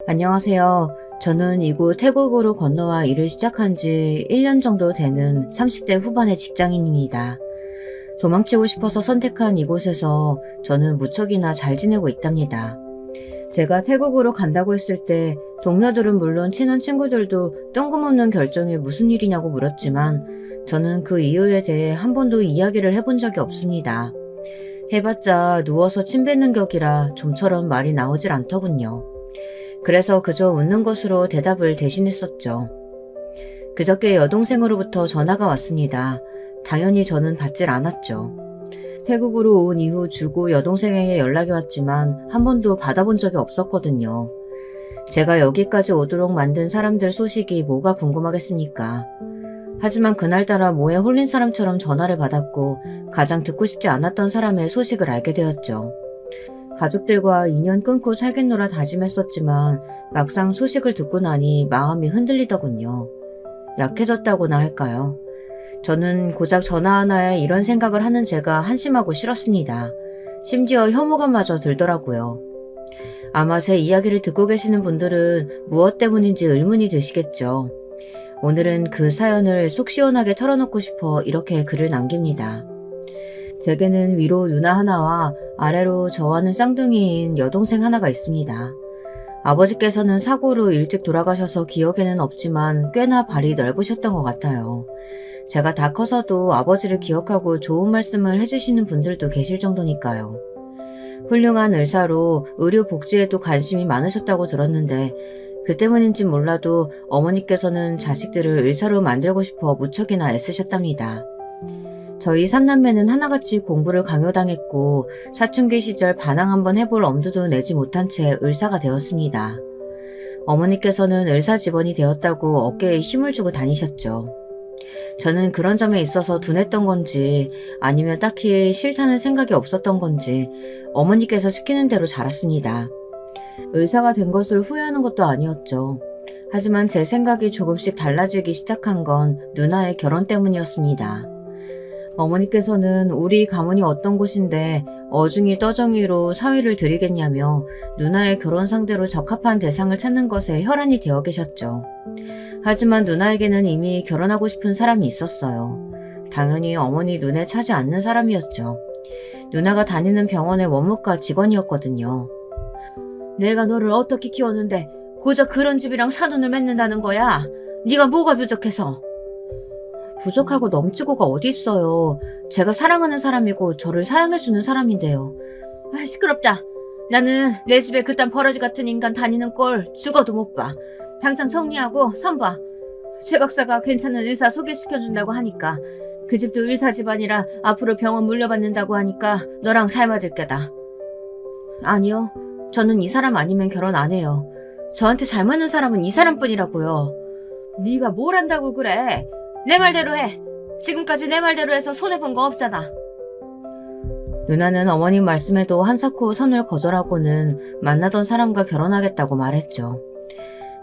안녕하세요. 저는 이곳 태국으로 건너와 일을 시작한 지 1년 정도 되는 30대 후반의 직장인입니다. 도망치고 싶어서 선택한 이곳에서 저는 무척이나 잘 지내고 있답니다. 제가 태국으로 간다고 했을 때 동료들은 물론 친한 친구들도 뜬금없는 결정이 무슨 일이냐고 물었지만 저는 그 이유에 대해 한 번도 이야기를 해본 적이 없습니다. 해봤자 누워서 침 뱉는 격이라 좀처럼 말이 나오질 않더군요. 그래서 그저 웃는 것으로 대답을 대신했었죠. 그저께 여동생으로부터 전화가 왔습니다. 당연히 저는 받질 않았죠. 태국으로 온 이후 줄곧 여동생에게 연락이 왔지만 한 번도 받아본 적이 없었거든요. 제가 여기까지 오도록 만든 사람들 소식이 뭐가 궁금하겠습니까? 하지만 그날따라 뭐에 홀린 사람처럼 전화를 받았고 가장 듣고 싶지 않았던 사람의 소식을 알게 되었죠. 가족들과 인연 끊고 살겠노라 다짐했었지만 막상 소식을 듣고 나니 마음이 흔들리더군요. 약해졌다고나 할까요? 저는 고작 전화 하나에 이런 생각을 하는 제가 한심하고 싫었습니다. 심지어 혐오감마저 들더라고요. 아마 제 이야기를 듣고 계시는 분들은 무엇 때문인지 의문이 드시겠죠. 오늘은 그 사연을 속 시원하게 털어놓고 싶어 이렇게 글을 남깁니다. 제게는 위로 누나 하나와 아래로 저와는 쌍둥이인 여동생 하나가 있습니다. 아버지께서는 사고로 일찍 돌아가셔서 기억에는 없지만 꽤나 발이 넓으셨던 것 같아요. 제가 다 커서도 아버지를 기억하고 좋은 말씀을 해주시는 분들도 계실 정도니까요. 훌륭한 의사로 의료 복지에도 관심이 많으셨다고 들었는데 그 때문인진 몰라도 어머니께서는 자식들을 의사로 만들고 싶어 무척이나 애쓰셨답니다. 저희 삼남매는 하나같이 공부를 강요당했고 사춘기 시절 반항 한번 해볼 엄두도 내지 못한 채 의사가 되었습니다. 어머니께서는 의사 직원이 되었다고 어깨에 힘을 주고 다니셨죠. 저는 그런 점에 있어서 둔했던 건지 아니면 딱히 싫다는 생각이 없었던 건지 어머니께서 시키는 대로 자랐습니다. 의사가 된 것을 후회하는 것도 아니었죠. 하지만 제 생각이 조금씩 달라지기 시작한 건 누나의 결혼 때문이었습니다. 어머니께서는 우리 가문이 어떤 곳인데 어중이 떠정이로 사위를 드리겠냐며 누나의 결혼 상대로 적합한 대상을 찾는 것에 혈안이 되어 계셨죠. 하지만 누나에게는 이미 결혼하고 싶은 사람이 있었어요. 당연히 어머니 눈에 차지 않는 사람이었죠. 누나가 다니는 병원의 원무과 직원이었거든요. 내가 너를 어떻게 키웠는데 고작 그런 집이랑 사돈을 맺는다는 거야? 네가 뭐가 부족해서? 부족하고 넘치고가 어디 있어요. 제가 사랑하는 사람이고 저를 사랑해주는 사람인데요. 시끄럽다. 나는 내 집에 그딴 버러지 같은 인간 다니는 꼴 죽어도 못 봐. 당장 정리하고 선봐. 최 박사가 괜찮은 의사 소개시켜준다고 하니까 그 집도 의사 집안이라 앞으로 병원 물려받는다고 하니까 너랑 삶아질 게다. 아니요. 저는 이 사람 아니면 결혼 안 해요. 저한테 잘 맞는 사람은 이 사람뿐이라고요. 네가 뭘 안다고 그래. 내 말대로 해. 지금까지 내 말대로 해서 손해본 거 없잖아. 누나는 어머님 말씀에도 한사코 선을 거절하고는 만나던 사람과 결혼하겠다고 말했죠.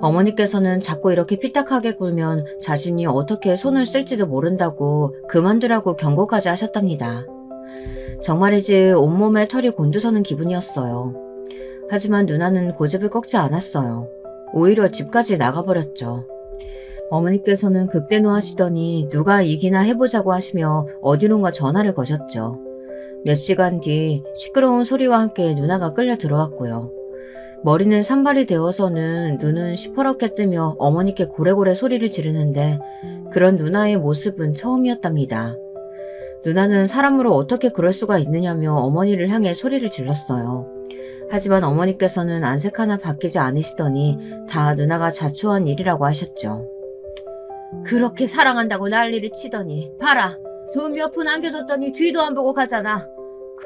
어머니께서는 자꾸 이렇게 삐딱하게 굴면 자신이 어떻게 손을 쓸지도 모른다고 그만두라고 경고까지 하셨답니다. 정말이지 온몸에 털이 곤두서는 기분이었어요. 하지만 누나는 고집을 꺾지 않았어요. 오히려 집까지 나가버렸죠. 어머니께서는 극대노하시더니 누가 이기나 해보자고 하시며 어디론가 전화를 거셨죠. 몇 시간 뒤 시끄러운 소리와 함께 누나가 끌려 들어왔고요. 머리는 산발이 되어서는 눈은 시퍼렇게 뜨며 어머니께 고래고래 소리를 지르는데 그런 누나의 모습은 처음이었답니다. 누나는 사람으로 어떻게 그럴 수가 있느냐며 어머니를 향해 소리를 질렀어요. 하지만 어머니께서는 안색 하나 바뀌지 않으시더니 다 누나가 자초한 일이라고 하셨죠. 그렇게 사랑한다고 난리를 치더니 봐라. 돈 몇 푼 안겨줬더니 뒤도 안 보고 가잖아.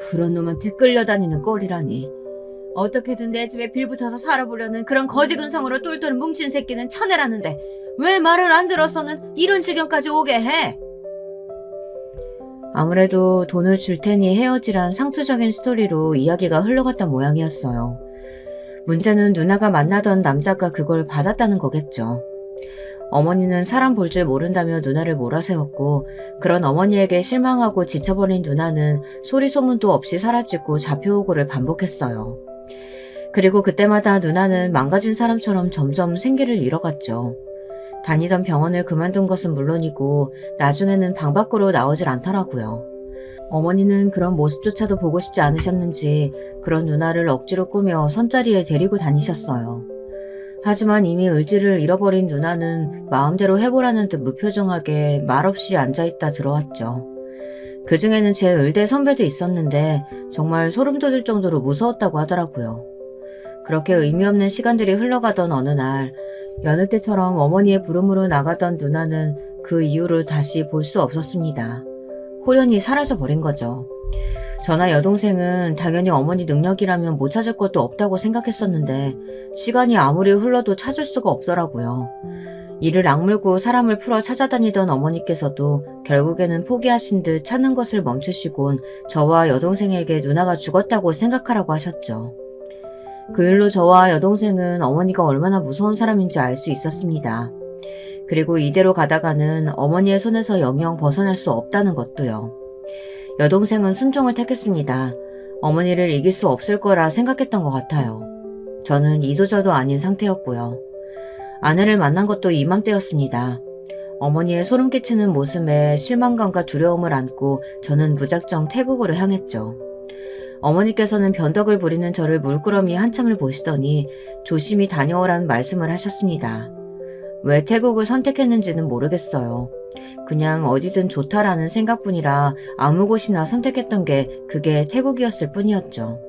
그런 놈한테 끌려다니는 꼴이라니. 어떻게든 내 집에 빌붙어서 살아보려는 그런 거지 근성으로 똘똘 뭉친 새끼는 천해라는데 왜 말을 안 들어서는 이런 지경까지 오게 해? 아무래도 돈을 줄 테니 헤어지란 상투적인 스토리로 이야기가 흘러갔던 모양이었어요. 문제는 누나가 만나던 남자가 그걸 받았다는 거겠죠. 어머니는 사람 볼 줄 모른다며 누나를 몰아세웠고 그런 어머니에게 실망하고 지쳐버린 누나는 소리 소문도 없이 사라지고 잡혀오고를 반복했어요. 그리고 그때마다 누나는 망가진 사람처럼 점점 생기를 잃어갔죠. 다니던 병원을 그만둔 것은 물론이고 나중에는 방 밖으로 나오질 않더라고요. 어머니는 그런 모습조차도 보고 싶지 않으셨는지 그런 누나를 억지로 꾸며 선자리에 데리고 다니셨어요. 하지만 이미 의지를 잃어버린 누나는 마음대로 해보라는 듯 무표정하게 말없이 앉아있다 들어왔죠. 그중에는 제 의대 선배도 있었는데 정말 소름 돋을 정도로 무서웠다고 하더라고요. 그렇게 의미 없는 시간들이 흘러가던 어느 날 여느 때처럼 어머니의 부름으로 나가던 누나는 그 이후로 다시 볼 수 없었습니다. 홀연히 사라져버린 거죠. 저나 여동생은 당연히 어머니 능력이라면 못 찾을 것도 없다고 생각했었는데 시간이 아무리 흘러도 찾을 수가 없더라고요. 이를 악물고 사람을 풀어 찾아다니던 어머니께서도 결국에는 포기하신 듯 찾는 것을 멈추시곤 저와 여동생에게 누나가 죽었다고 생각하라고 하셨죠. 그 일로 저와 여동생은 어머니가 얼마나 무서운 사람인지 알 수 있었습니다. 그리고 이대로 가다가는 어머니의 손에서 영영 벗어날 수 없다는 것도요. 여동생은 순종을 택했습니다. 어머니를 이길 수 없을 거라 생각했던 것 같아요. 저는 이도저도 아닌 상태였고요. 아내를 만난 것도 이맘때였습니다. 어머니의 소름 끼치는 모습에 실망감과 두려움을 안고 저는 무작정 태국으로 향했죠. 어머니께서는 변덕을 부리는 저를 물끄러미 한참을 보시더니 조심히 다녀오라는 말씀을 하셨습니다. 왜 태국을 선택했는지는 모르겠어요. 그냥 어디든 좋다라는 생각뿐이라 아무 곳이나 선택했던 게 그게 태국이었을 뿐이었죠.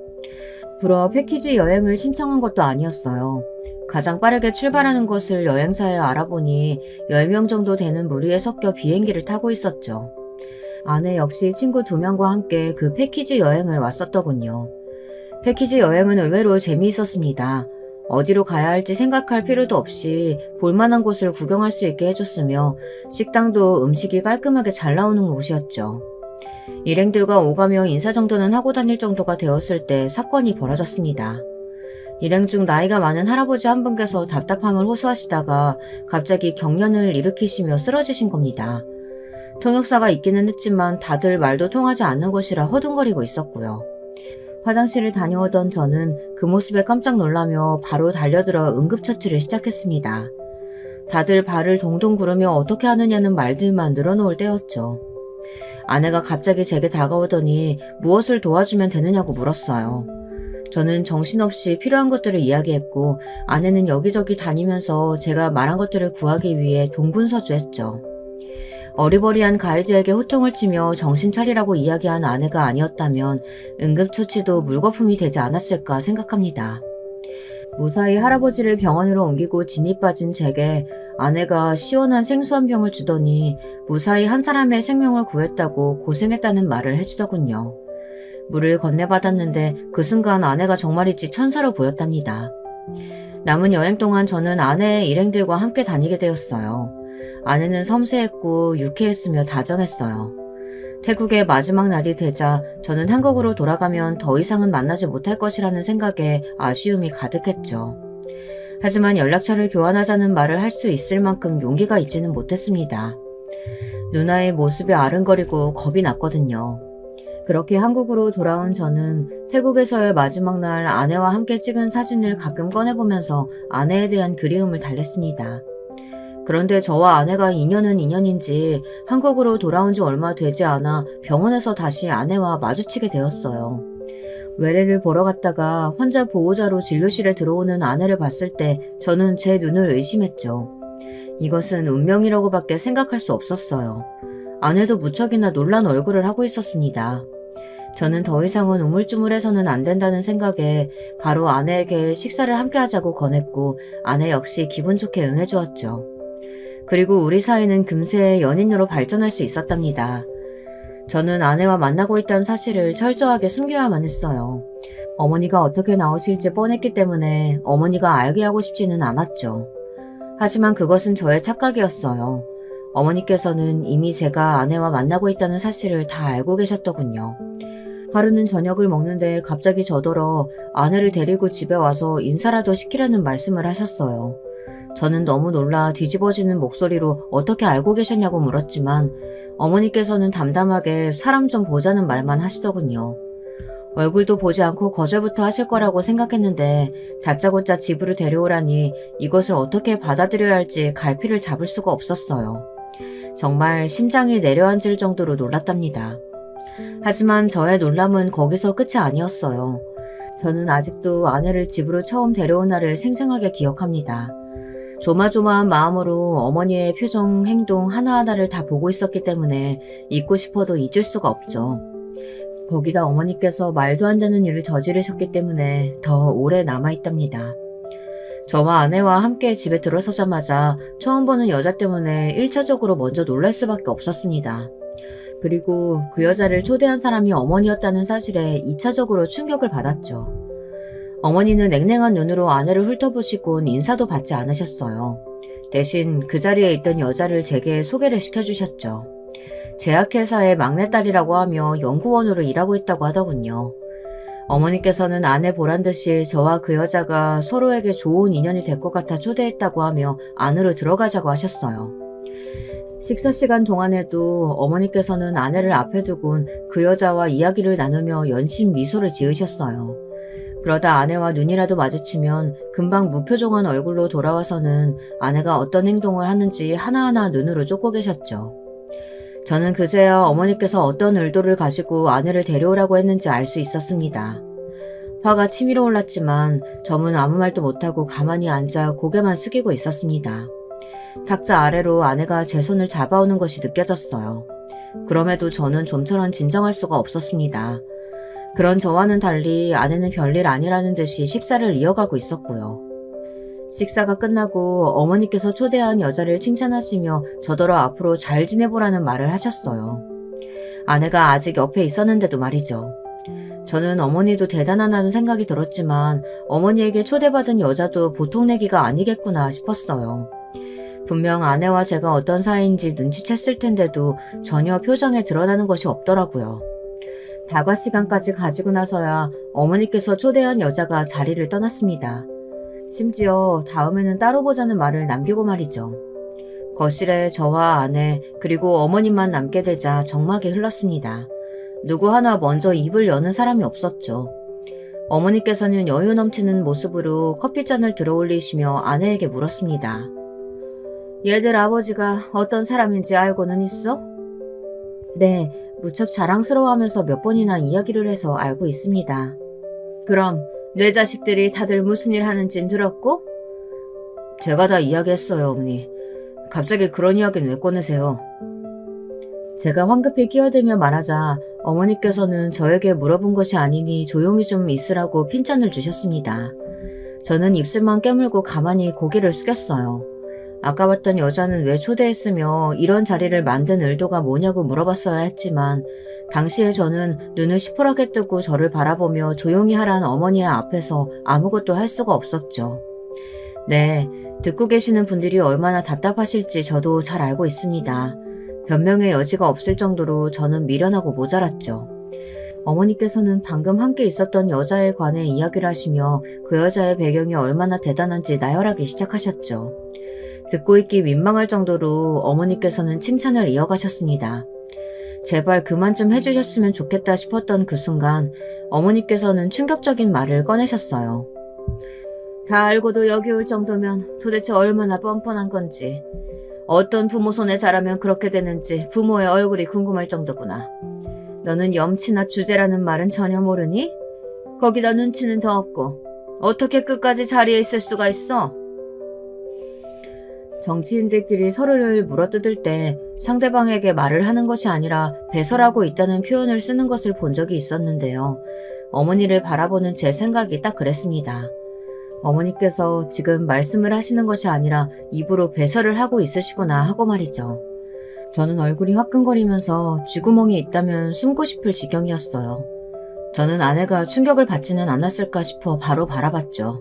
불어 패키지 여행을 신청한 것도 아니었어요. 가장 빠르게 출발하는 곳을 여행사에 알아보니 10명 정도 되는 무리에 섞여 비행기를 타고 있었죠. 아내 역시 친구 2명과 함께 그 패키지 여행을 왔었더군요. 패키지 여행은 의외로 재미있었습니다. 어디로 가야 할지 생각할 필요도 없이 볼만한 곳을 구경할 수 있게 해줬으며 식당도 음식이 깔끔하게 잘 나오는 곳이었죠. 일행들과 오가며 인사 정도는 하고 다닐 정도가 되었을 때 사건이 벌어졌습니다. 일행 중 나이가 많은 할아버지 한 분께서 답답함을 호소하시다가 갑자기 경련을 일으키시며 쓰러지신 겁니다. 통역사가 있기는 했지만 다들 말도 통하지 않는 것이라 허둥거리고 있었고요. 화장실을 다녀오던 저는 그 모습에 깜짝 놀라며 바로 달려들어 응급처치를 시작했습니다. 다들 발을 동동 구르며 어떻게 하느냐는 말들만 늘어놓을 때였죠. 아내가 갑자기 제게 다가오더니 무엇을 도와주면 되느냐고 물었어요. 저는 정신없이 필요한 것들을 이야기했고 아내는 여기저기 다니면서 제가 말한 것들을 구하기 위해 동분서주했죠. 어리버리한 가이드에게 호통을 치며 정신 차리라고 이야기한 아내가 아니었다면 응급처치도 물거품이 되지 않았을까 생각합니다. 무사히 할아버지를 병원으로 옮기고 진이 빠진 제게 아내가 시원한 생수 한 병을 주더니 무사히 한 사람의 생명을 구했다고 고생했다는 말을 해주더군요. 물을 건네받았는데 그 순간 아내가 정말이지 천사로 보였답니다. 남은 여행 동안 저는 아내의 일행들과 함께 다니게 되었어요. 아내는 섬세했고 유쾌했으며 다정했어요. 태국의 마지막 날이 되자 저는 한국으로 돌아가면 더 이상은 만나지 못할 것이라는 생각에 아쉬움이 가득했죠. 하지만 연락처를 교환하자는 말을 할 수 있을 만큼 용기가 있지는 못했습니다. 누나의 모습이 아른거리고 겁이 났거든요. 그렇게 한국으로 돌아온 저는 태국에서의 마지막 날 아내와 함께 찍은 사진을 가끔 꺼내보면서 아내에 대한 그리움을 달랬습니다. 그런데 저와 아내가 인연은 인연인지 한국으로 돌아온 지 얼마 되지 않아 병원에서 다시 아내와 마주치게 되었어요. 외래를 보러 갔다가 환자 보호자로 진료실에 들어오는 아내를 봤을 때 저는 제 눈을 의심했죠. 이것은 운명이라고밖에 생각할 수 없었어요. 아내도 무척이나 놀란 얼굴을 하고 있었습니다. 저는 더 이상은 우물쭈물해서는 안 된다는 생각에 바로 아내에게 식사를 함께 하자고 권했고 아내 역시 기분 좋게 응해주었죠. 그리고 우리 사이는 금세 연인으로 발전할 수 있었답니다. 저는 아내와 만나고 있다는 사실을 철저하게 숨겨야만 했어요. 어머니가 어떻게 나오실지 뻔했기 때문에 어머니가 알게 하고 싶지는 않았죠. 하지만 그것은 저의 착각이었어요. 어머니께서는 이미 제가 아내와 만나고 있다는 사실을 다 알고 계셨더군요. 하루는 저녁을 먹는데 갑자기 저더러 아내를 데리고 집에 와서 인사라도 시키라는 말씀을 하셨어요. 저는 너무 놀라 뒤집어지는 목소리로 어떻게 알고 계셨냐고 물었지만 어머니께서는 담담하게 사람 좀 보자는 말만 하시더군요. 얼굴도 보지 않고 거절부터 하실 거라고 생각했는데 다짜고짜 집으로 데려오라니 이것을 어떻게 받아들여야 할지 갈피를 잡을 수가 없었어요. 정말 심장이 내려앉을 정도로 놀랐답니다. 하지만 저의 놀람은 거기서 끝이 아니었어요. 저는 아직도 아내를 집으로 처음 데려온 날을 생생하게 기억합니다. 조마조마한 마음으로 어머니의 표정, 행동 하나하나를 다 보고 있었기 때문에 잊고 싶어도 잊을 수가 없죠. 거기다 어머니께서 말도 안 되는 일을 저지르셨기 때문에 더 오래 남아있답니다. 저와 아내와 함께 집에 들어서자마자 처음 보는 여자 때문에 1차적으로 먼저 놀랄 수밖에 없었습니다. 그리고 그 여자를 초대한 사람이 어머니였다는 사실에 2차적으로 충격을 받았죠. 어머니는 냉랭한 눈으로 아내를 훑어보시곤 인사도 받지 않으셨어요. 대신 그 자리에 있던 여자를 제게 소개를 시켜주셨죠. 제약회사의 막내딸이라고 하며 연구원으로 일하고 있다고 하더군요. 어머니께서는 아내 보란듯이 저와 그 여자가 서로에게 좋은 인연이 될 것 같아 초대했다고 하며 안으로 들어가자고 하셨어요. 식사 시간 동안에도 어머니께서는 아내를 앞에 두곤 그 여자와 이야기를 나누며 연신 미소를 지으셨어요. 그러다 아내와 눈이라도 마주치면 금방 무표정한 얼굴로 돌아와서는 아내가 어떤 행동을 하는지 하나하나 눈으로 쫓고 계셨죠. 저는 그제야 어머니께서 어떤 의도를 가지고 아내를 데려오라고 했는지 알 수 있었습니다. 화가 치밀어 올랐지만 저는 아무 말도 못하고 가만히 앉아 고개만 숙이고 있었습니다. 탁자 아래로 아내가 제 손을 잡아오는 것이 느껴졌어요. 그럼에도 저는 좀처럼 진정할 수가 없었습니다. 그런 저와는 달리 아내는 별일 아니라는 듯이 식사를 이어가고 있었고요. 식사가 끝나고 어머니께서 초대한 여자를 칭찬하시며 저더러 앞으로 잘 지내보라는 말을 하셨어요. 아내가 아직 옆에 있었는데도 말이죠. 저는 어머니도 대단하다는 생각이 들었지만 어머니에게 초대받은 여자도 보통 내기가 아니겠구나 싶었어요. 분명 아내와 제가 어떤 사이인지 눈치챘을 텐데도 전혀 표정에 드러나는 것이 없더라고요. 다과 시간까지 가지고 나서야 어머니께서 초대한 여자가 자리를 떠났습니다. 심지어 다음에는 따로 보자는 말을 남기고 말이죠. 거실에 저와 아내 그리고 어머님만 남게 되자 정막이 흘렀습니다. 누구 하나 먼저 입을 여는 사람이 없었죠. 어머니께서는 여유 넘치는 모습으로 커피잔을 들어 올리시며 아내에게 물었습니다. 얘들 아버지가 어떤 사람인지 알고는 있어? 네, 무척 자랑스러워하면서 몇 번이나 이야기를 해서 알고 있습니다. 그럼 내 자식들이 다들 무슨 일 하는진 들었고? 제가 다 이야기했어요, 어머니. 갑자기 그런 이야기는 왜 꺼내세요? 제가 황급히 끼어들며 말하자 어머니께서는 저에게 물어본 것이 아니니 조용히 좀 있으라고 핀잔을 주셨습니다. 저는 입술만 깨물고 가만히 고개를 숙였어요. 아까 봤던 여자는 왜 초대했으며 이런 자리를 만든 의도가 뭐냐고 물어봤어야 했지만 당시에 저는 눈을 시퍼렇게 뜨고 저를 바라보며 조용히 하라는 어머니의 앞에서 아무것도 할 수가 없었죠. 네, 듣고 계시는 분들이 얼마나 답답하실지 저도 잘 알고 있습니다. 변명의 여지가 없을 정도로 저는 미련하고 모자랐죠. 어머니께서는 방금 함께 있었던 여자에 관해 이야기를 하시며 그 여자의 배경이 얼마나 대단한지 나열하기 시작하셨죠. 듣고 있기 민망할 정도로 어머니께서는 칭찬을 이어가셨습니다. 제발 그만 좀 해주셨으면 좋겠다 싶었던 그 순간 어머니께서는 충격적인 말을 꺼내셨어요. 다 알고도 여기 올 정도면 도대체 얼마나 뻔뻔한 건지, 어떤 부모 손에 자라면 그렇게 되는지 부모의 얼굴이 궁금할 정도구나. 너는 염치나 주제라는 말은 전혀 모르니? 거기다 눈치는 더 없고 어떻게 끝까지 자리에 있을 수가 있어? 정치인들끼리 서로를 물어뜯을 때 상대방에게 말을 하는 것이 아니라 배설하고 있다는 표현을 쓰는 것을 본 적이 있었는데요. 어머니를 바라보는 제 생각이 딱 그랬습니다. 어머니께서 지금 말씀을 하시는 것이 아니라 입으로 배설을 하고 있으시구나 하고 말이죠. 저는 얼굴이 화끈거리면서 쥐구멍이 있다면 숨고 싶을 지경이었어요. 저는 아내가 충격을 받지는 않았을까 싶어 바로 바라봤죠.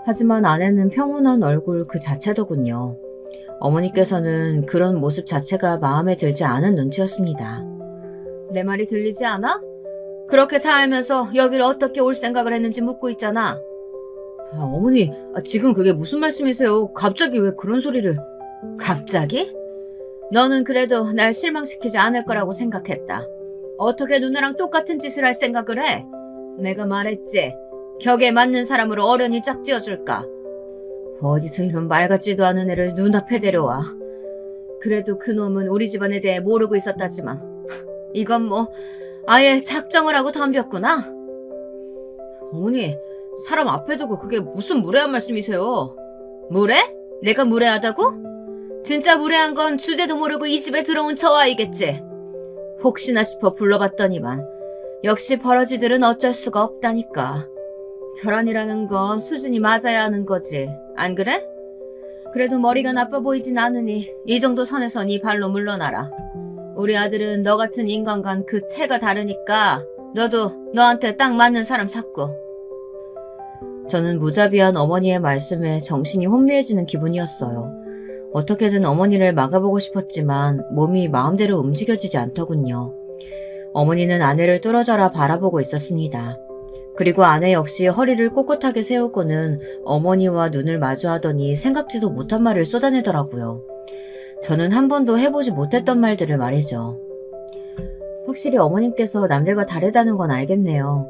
하지만 아내는 평온한 얼굴 그 자체더군요. 어머니께서는 그런 모습 자체가 마음에 들지 않은 눈치였습니다. 내 말이 들리지 않아? 그렇게 다 알면서 여길 어떻게 올 생각을 했는지 묻고 있잖아. 어머니, 지금 그게 무슨 말씀이세요? 갑자기 왜 그런 소리를... 갑자기? 너는 그래도 날 실망시키지 않을 거라고 생각했다. 어떻게 누나랑 똑같은 짓을 할 생각을 해? 내가 말했지. 격에 맞는 사람으로 어련히 짝지어줄까. 어디서 이런 말 같지도 않은 애를 눈앞에 데려와. 그래도 그놈은 우리 집안에 대해 모르고 있었다지만 이건 뭐 아예 작정을 하고 덤볐구나. 어머니, 사람 앞에 두고 그게 무슨 무례한 말씀이세요? 무례? 내가 무례하다고? 진짜 무례한 건 주제도 모르고 이 집에 들어온 저아이겠지. 혹시나 싶어 불러봤더니만 역시 버러지들은 어쩔 수가 없다니까. 혈안이라는 건 수준이 맞아야 하는 거지. 안 그래? 그래도 머리가 나빠 보이진 않으니 이 정도 선에서 네 발로 물러나라. 우리 아들은 너 같은 인간과는 그 태가 다르니까 너도 너한테 딱 맞는 사람 찾고. 저는 무자비한 어머니의 말씀에 정신이 혼미해지는 기분이었어요. 어떻게든 어머니를 막아보고 싶었지만 몸이 마음대로 움직여지지 않더군요. 어머니는 아내를 뚫어져라 바라보고 있었습니다. 그리고 아내 역시 허리를 꼿꼿하게 세우고는 어머니와 눈을 마주하더니 생각지도 못한 말을 쏟아내더라고요. 저는 한 번도 해보지 못했던 말들을 말이죠. 확실히 어머님께서 남들과 다르다는 건 알겠네요.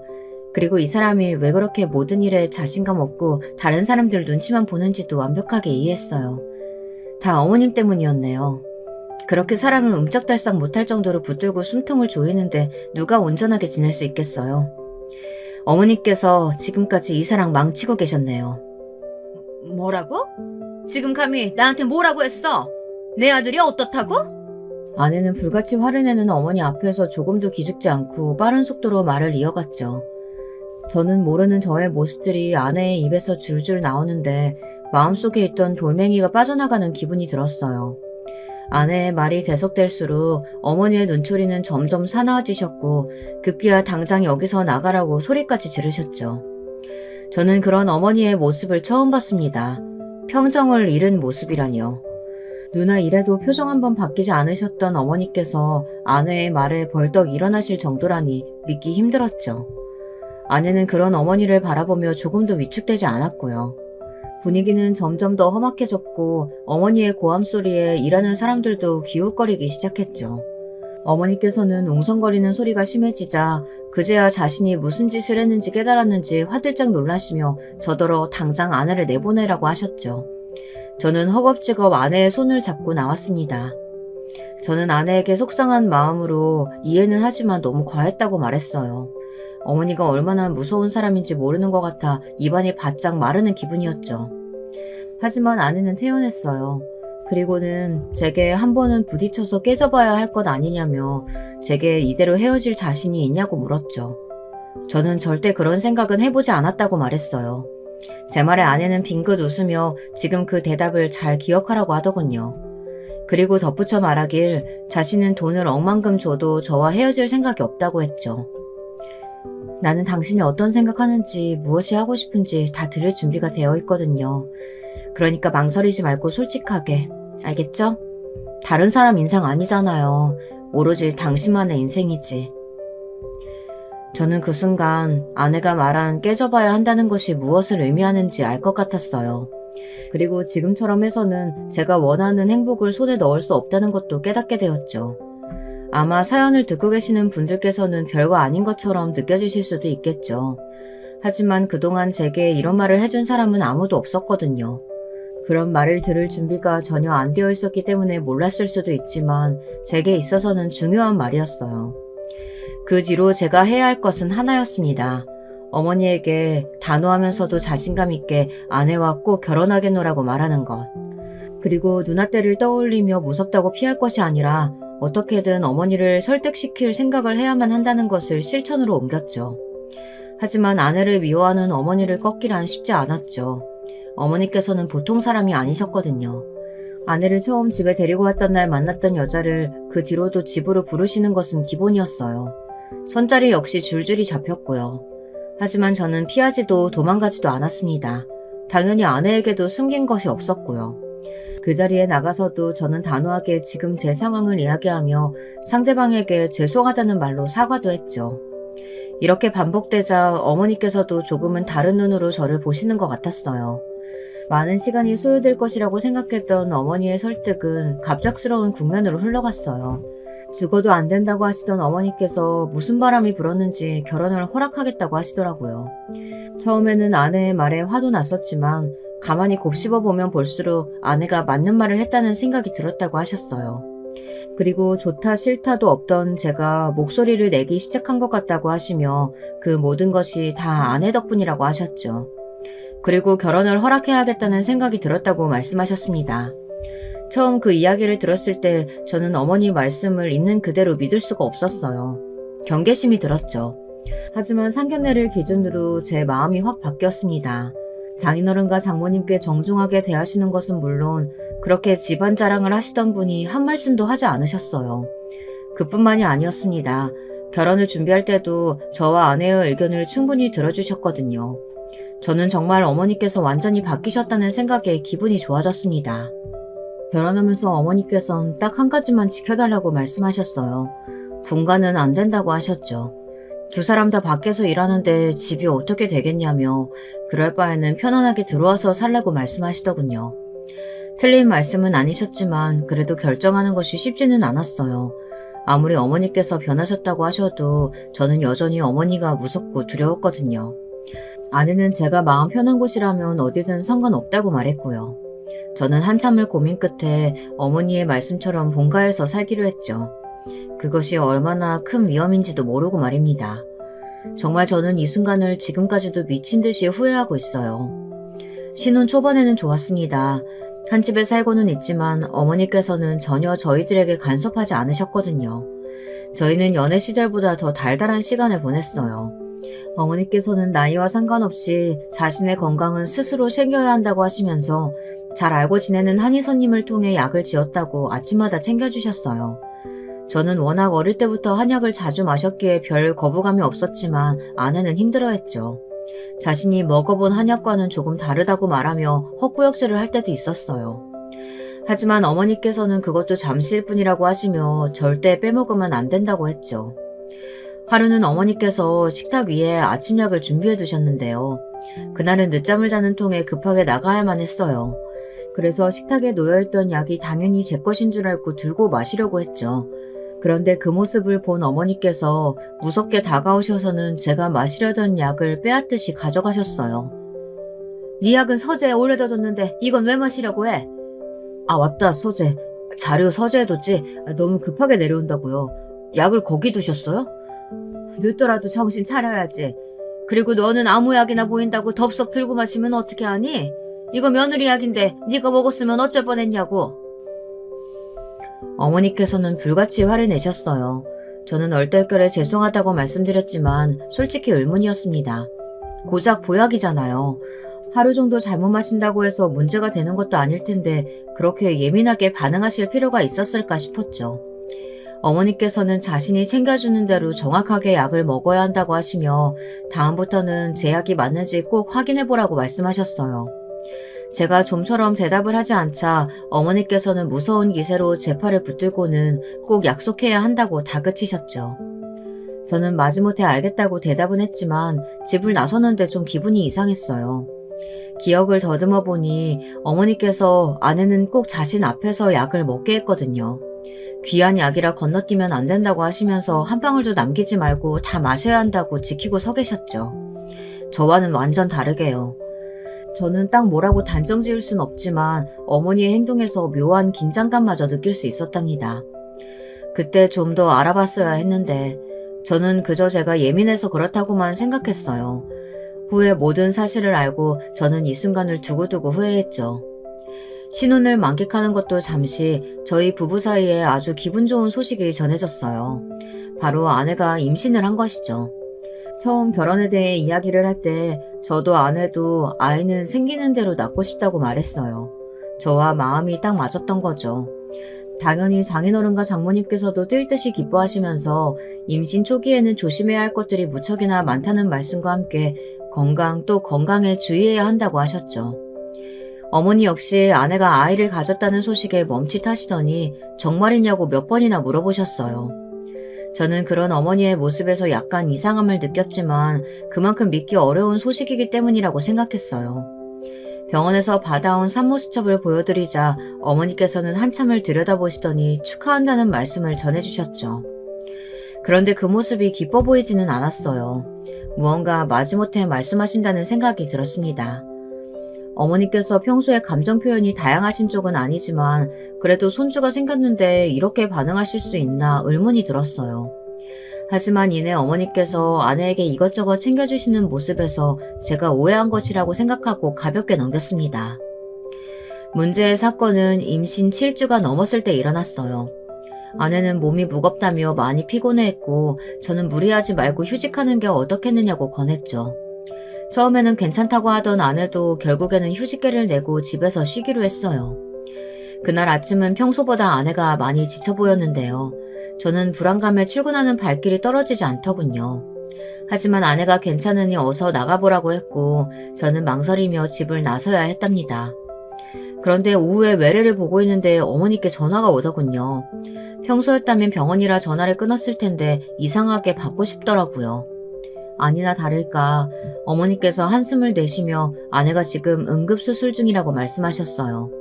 그리고 이 사람이 왜 그렇게 모든 일에 자신감 없고 다른 사람들 눈치만 보는지도 완벽하게 이해했어요. 다 어머님 때문이었네요. 그렇게 사람을 움짝달싹 못할 정도로 붙들고 숨통을 조이는데 누가 온전하게 지낼 수 있겠어요. 어머니께서 지금까지 이 사랑 망치고 계셨네요. 뭐라고? 지금 감히 나한테 뭐라고 했어? 내 아들이 어떻다고? 아내는 불같이 화를 내는 어머니 앞에서 조금도 기죽지 않고 빠른 속도로 말을 이어갔죠. 저는 모르는 저의 모습들이 아내의 입에서 줄줄 나오는데 마음속에 있던 돌멩이가 빠져나가는 기분이 들었어요. 아내의 말이 계속될수록 어머니의 눈초리는 점점 사나워지셨고 급기야 당장 여기서 나가라고 소리까지 지르셨죠. 저는 그런 어머니의 모습을 처음 봤습니다. 평정을 잃은 모습이라니요. 누나 이래도 표정 한번 바뀌지 않으셨던 어머니께서 아내의 말에 벌떡 일어나실 정도라니 믿기 힘들었죠. 아내는 그런 어머니를 바라보며 조금도 위축되지 않았고요. 분위기는 점점 더 험악해졌고 어머니의 고함 소리에 일하는 사람들도 기웃거리기 시작했죠. 어머니께서는 웅성거리는 소리가 심해지자 그제야 자신이 무슨 짓을 했는지 깨달았는지 화들짝 놀라시며 저더러 당장 아내를 내보내라고 하셨죠. 저는 허겁지겁 아내의 손을 잡고 나왔습니다. 저는 아내에게 속상한 마음으로 이해는 하지만 너무 과했다고 말했어요. 어머니가 얼마나 무서운 사람인지 모르는 것 같아 입안이 바짝 마르는 기분이었죠. 하지만 아내는 태연했어요. 그리고는 제게 한 번은 부딪혀서 깨져봐야 할 것 아니냐며 제게 이대로 헤어질 자신이 있냐고 물었죠. 저는 절대 그런 생각은 해보지 않았다고 말했어요. 제 말에 아내는 빙긋 웃으며 지금 그 대답을 잘 기억하라고 하더군요. 그리고 덧붙여 말하길 자신은 돈을 억만금 줘도 저와 헤어질 생각이 없다고 했죠. 나는 당신이 어떤 생각하는지 무엇이 하고 싶은지 다 들을 준비가 되어 있거든요. 그러니까 망설이지 말고 솔직하게. 알겠죠? 다른 사람 인생 아니잖아요. 오로지 당신만의 인생이지. 저는 그 순간 아내가 말한 깨져봐야 한다는 것이 무엇을 의미하는지 알 것 같았어요. 그리고 지금처럼 해서는 제가 원하는 행복을 손에 넣을 수 없다는 것도 깨닫게 되었죠. 아마 사연을 듣고 계시는 분들께서는 별거 아닌 것처럼 느껴지실 수도 있겠죠. 하지만 그동안 제게 이런 말을 해준 사람은 아무도 없었거든요. 그런 말을 들을 준비가 전혀 안 되어 있었기 때문에 몰랐을 수도 있지만 제게 있어서는 중요한 말이었어요. 그 뒤로 제가 해야 할 것은 하나였습니다. 어머니에게 단호하면서도 자신감 있게 아내와 꼭 결혼하겠노라고 말하는 것. 그리고 누나 때를 떠올리며 무섭다고 피할 것이 아니라 어떻게든 어머니를 설득시킬 생각을 해야만 한다는 것을 실천으로 옮겼죠. 하지만 아내를 미워하는 어머니를 꺾기란 쉽지 않았죠. 어머니께서는 보통 사람이 아니셨거든요. 아내를 처음 집에 데리고 왔던 날 만났던 여자를 그 뒤로도 집으로 부르시는 것은 기본이었어요. 손자리 역시 줄줄이 잡혔고요. 하지만 저는 피하지도 도망가지도 않았습니다. 당연히 아내에게도 숨긴 것이 없었고요. 그 자리에 나가서도 저는 단호하게 지금 제 상황을 이야기하며 상대방에게 죄송하다는 말로 사과도 했죠. 이렇게 반복되자 어머니께서도 조금은 다른 눈으로 저를 보시는 것 같았어요. 많은 시간이 소요될 것이라고 생각했던 어머니의 설득은 갑작스러운 국면으로 흘러갔어요. 죽어도 안 된다고 하시던 어머니께서 무슨 바람이 불었는지 결혼을 허락하겠다고 하시더라고요. 처음에는 아내의 말에 화도 났었지만 가만히 곱씹어 보면 볼수록 아내가 맞는 말을 했다는 생각이 들었다고 하셨어요. 그리고 좋다 싫다도 없던 제가 목소리를 내기 시작한 것 같다고 하시며 그 모든 것이 다 아내 덕분이라고 하셨죠. 그리고 결혼을 허락해야겠다는 생각이 들었다고 말씀하셨습니다. 처음 그 이야기를 들었을 때 저는 어머니 말씀을 있는 그대로 믿을 수가 없었어요. 경계심이 들었죠. 하지만 상견례를 기준으로 제 마음이 확 바뀌었습니다. 장인어른과 장모님께 정중하게 대하시는 것은 물론 그렇게 집안 자랑을 하시던 분이 한 말씀도 하지 않으셨어요. 그뿐만이 아니었습니다. 결혼을 준비할 때도 저와 아내의 의견을 충분히 들어주셨거든요. 저는 정말 어머니께서 완전히 바뀌셨다는 생각에 기분이 좋아졌습니다. 결혼하면서 어머니께서는 딱 한 가지만 지켜달라고 말씀하셨어요. 분가는 안 된다고 하셨죠. 두 사람 다 밖에서 일하는데 집이 어떻게 되겠냐며 그럴 바에는 편안하게 들어와서 살라고 말씀하시더군요. 틀린 말씀은 아니셨지만 그래도 결정하는 것이 쉽지는 않았어요. 아무리 어머니께서 변하셨다고 하셔도 저는 여전히 어머니가 무섭고 두려웠거든요. 아내는 제가 마음 편한 곳이라면 어디든 상관없다고 말했고요. 저는 한참을 고민 끝에 어머니의 말씀처럼 본가에서 살기로 했죠. 그것이 얼마나 큰 위험인지도 모르고 말입니다. 정말 저는 이 순간을 지금까지도 미친 듯이 후회하고 있어요. 신혼 초반에는 좋았습니다. 한 집에 살고는 있지만 어머니께서는 전혀 저희들에게 간섭하지 않으셨거든요. 저희는 연애 시절보다 더 달달한 시간을 보냈어요. 어머니께서는 나이와 상관없이 자신의 건강은 스스로 챙겨야 한다고 하시면서 잘 알고 지내는 한의선님을 통해 약을 지었다고 아침마다 챙겨주셨어요. 저는 워낙 어릴 때부터 한약을 자주 마셨기에 별 거부감이 없었지만 아내는 힘들어했죠. 자신이 먹어본 한약과는 조금 다르다고 말하며 헛구역질을 할 때도 있었어요. 하지만 어머니께서는 그것도 잠시일 뿐이라고 하시며 절대 빼먹으면 안 된다고 했죠. 하루는 어머니께서 식탁 위에 아침약을 준비해 두셨는데요. 그날은 늦잠을 자는 통에 급하게 나가야만 했어요. 그래서 식탁에 놓여있던 약이 당연히 제 것인 줄 알고 들고 마시려고 했죠. 그런데 그 모습을 본 어머니께서 무섭게 다가오셔서는 제가 마시려던 약을 빼앗듯이 가져가셨어요. 네 약은 서재에 오래둬뒀는데 이건 왜 마시려고 해? 아 맞다 서재. 자료 서재에 뒀지. 너무 급하게 내려온다고요. 약을 거기 두셨어요? 늦더라도 정신 차려야지. 그리고 너는 아무 약이나 보인다고 덥석 들고 마시면 어떻게 하니? 이거 며느리 약인데 네가 먹었으면 어쩔 뻔했냐고. 어머니께서는 불같이 화를 내셨어요. 저는 얼떨결에 죄송하다고 말씀드렸지만 솔직히 의문이었습니다. 고작 보약이잖아요. 하루 정도 잘못 마신다고 해서 문제가 되는 것도 아닐 텐데 그렇게 예민하게 반응하실 필요가 있었을까 싶었죠. 어머니께서는 자신이 챙겨주는 대로 정확하게 약을 먹어야 한다고 하시며 다음부터는 제 약이 맞는지 꼭 확인해보라고 말씀하셨어요. 제가 좀처럼 대답을 하지 않자 어머니께서는 무서운 기세로 제 팔을 붙들고는 꼭 약속해야 한다고 다그치셨죠. 저는 마지못해 알겠다고 대답은 했지만 집을 나서는데 좀 기분이 이상했어요. 기억을 더듬어 보니 어머니께서 아내는 꼭 자신 앞에서 약을 먹게 했거든요. 귀한 약이라 건너뛰면 안 된다고 하시면서 한 방울도 남기지 말고 다 마셔야 한다고 지키고 서 계셨죠. 저와는 완전 다르게요. 저는 딱 뭐라고 단정 지을 순 없지만 어머니의 행동에서 묘한 긴장감마저 느낄 수 있었답니다. 그때 좀 더 알아봤어야 했는데 저는 그저 제가 예민해서 그렇다고만 생각했어요. 후에 모든 사실을 알고 저는 이 순간을 두고두고 후회했죠. 신혼을 만끽하는 것도 잠시 저희 부부 사이에 아주 기분 좋은 소식이 전해졌어요. 바로 아내가 임신을 한 것이죠. 처음 결혼에 대해 이야기를 할 때 저도 아내도 아이는 생기는 대로 낳고 싶다고 말했어요. 저와 마음이 딱 맞았던 거죠. 당연히 장인어른과 장모님께서도 뛸 듯이 기뻐하시면서 임신 초기에는 조심해야 할 것들이 무척이나 많다는 말씀과 함께 건강 또 건강에 주의해야 한다고 하셨죠. 어머니 역시 아내가 아이를 가졌다는 소식에 멈칫하시더니 정말이냐고 몇 번이나 물어보셨어요. 저는 그런 어머니의 모습에서 약간 이상함을 느꼈지만 그만큼 믿기 어려운 소식이기 때문이라고 생각했어요. 병원에서 받아온 산모수첩을 보여드리자 어머니께서는 한참을 들여다보시더니 축하한다는 말씀을 전해주셨죠. 그런데 그 모습이 기뻐 보이지는 않았어요. 무언가 마지못해 말씀하신다는 생각이 들었습니다. 어머니께서 평소에 감정 표현이 다양하신 쪽은 아니지만 그래도 손주가 생겼는데 이렇게 반응하실 수 있나 의문이 들었어요. 하지만 이내 어머니께서 아내에게 이것저것 챙겨주시는 모습에서 제가 오해한 것이라고 생각하고 가볍게 넘겼습니다. 문제의 사건은 임신 7주가 넘었을 때 일어났어요. 아내는 몸이 무겁다며 많이 피곤해했고 저는 무리하지 말고 휴직하는 게 어떻겠느냐고 권했죠. 처음에는 괜찮다고 하던 아내도 결국에는 휴직계를 내고 집에서 쉬기로 했어요. 그날 아침은 평소보다 아내가 많이 지쳐 보였는데요. 저는 불안감에 출근하는 발길이 떨어지지 않더군요. 하지만 아내가 괜찮으니 어서 나가보라고 했고 저는 망설이며 집을 나서야 했답니다. 그런데 오후에 외래를 보고 있는데 어머니께 전화가 오더군요. 평소였다면 병원이라 전화를 끊었을 텐데 이상하게 받고 싶더라고요. 아니나 다를까 어머니께서 한숨을 내쉬며 아내가 지금 응급수술 중이라고 말씀하셨어요.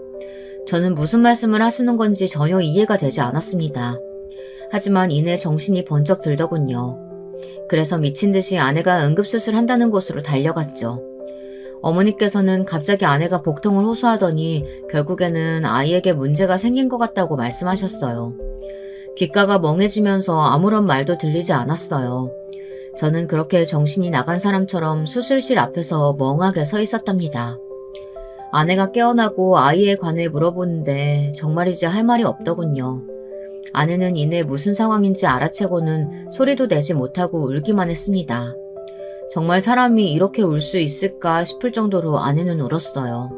저는 무슨 말씀을 하시는 건지 전혀 이해가 되지 않았습니다. 하지만 이내 정신이 번쩍 들더군요. 그래서 미친 듯이 아내가 응급수술 한다는 곳으로 달려갔죠. 어머니께서는 갑자기 아내가 복통을 호소하더니 결국에는 아이에게 문제가 생긴 것 같다고 말씀하셨어요. 귓가가 멍해지면서 아무런 말도 들리지 않았어요. 저는 그렇게 정신이 나간 사람처럼 수술실 앞에서 멍하게 서 있었답니다. 아내가 깨어나고 아이에 관해 물어보는데 정말이지 할 말이 없더군요. 아내는 이내 무슨 상황인지 알아채고는 소리도 내지 못하고 울기만 했습니다. 정말 사람이 이렇게 울 수 있을까 싶을 정도로 아내는 울었어요.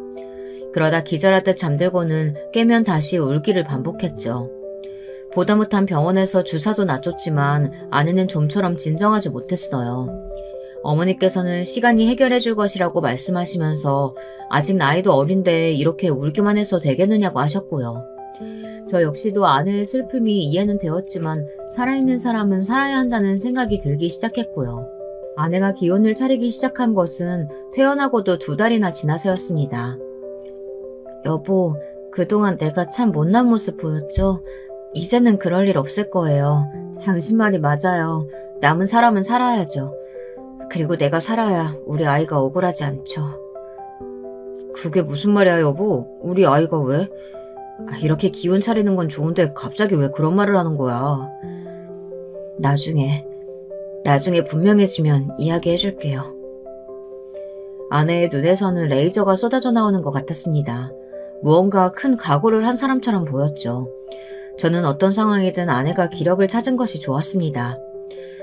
그러다 기절하듯 잠들고는 깨면 다시 울기를 반복했죠. 보다 못한 병원에서 주사도 놔줬지만 아내는 좀처럼 진정하지 못했어요. 어머니께서는 시간이 해결해 줄 것이라고 말씀하시면서 아직 나이도 어린데 이렇게 울기만 해서 되겠느냐고 하셨고요. 저 역시도 아내의 슬픔이 이해는 되었지만 살아있는 사람은 살아야 한다는 생각이 들기 시작했고요. 아내가 기운을 차리기 시작한 것은 퇴원하고도 2달이나 지나서였습니다. 여보, 그동안 내가 참 못난 모습 보였죠? 이제는 그럴 일 없을 거예요. 당신 말이 맞아요. 남은 사람은 살아야죠. 그리고 내가 살아야 우리 아이가 억울하지 않죠. 그게 무슨 말이야, 여보? 우리 아이가 왜? 이렇게 기운 차리는 건 좋은데 갑자기 왜 그런 말을 하는 거야? 나중에 분명해지면 이야기해줄게요. 아내의 눈에서는 레이저가 쏟아져 나오는 것 같았습니다. 무언가 큰 각오를 한 사람처럼 보였죠. 저는 어떤 상황이든 아내가 기력을 찾은 것이 좋았습니다.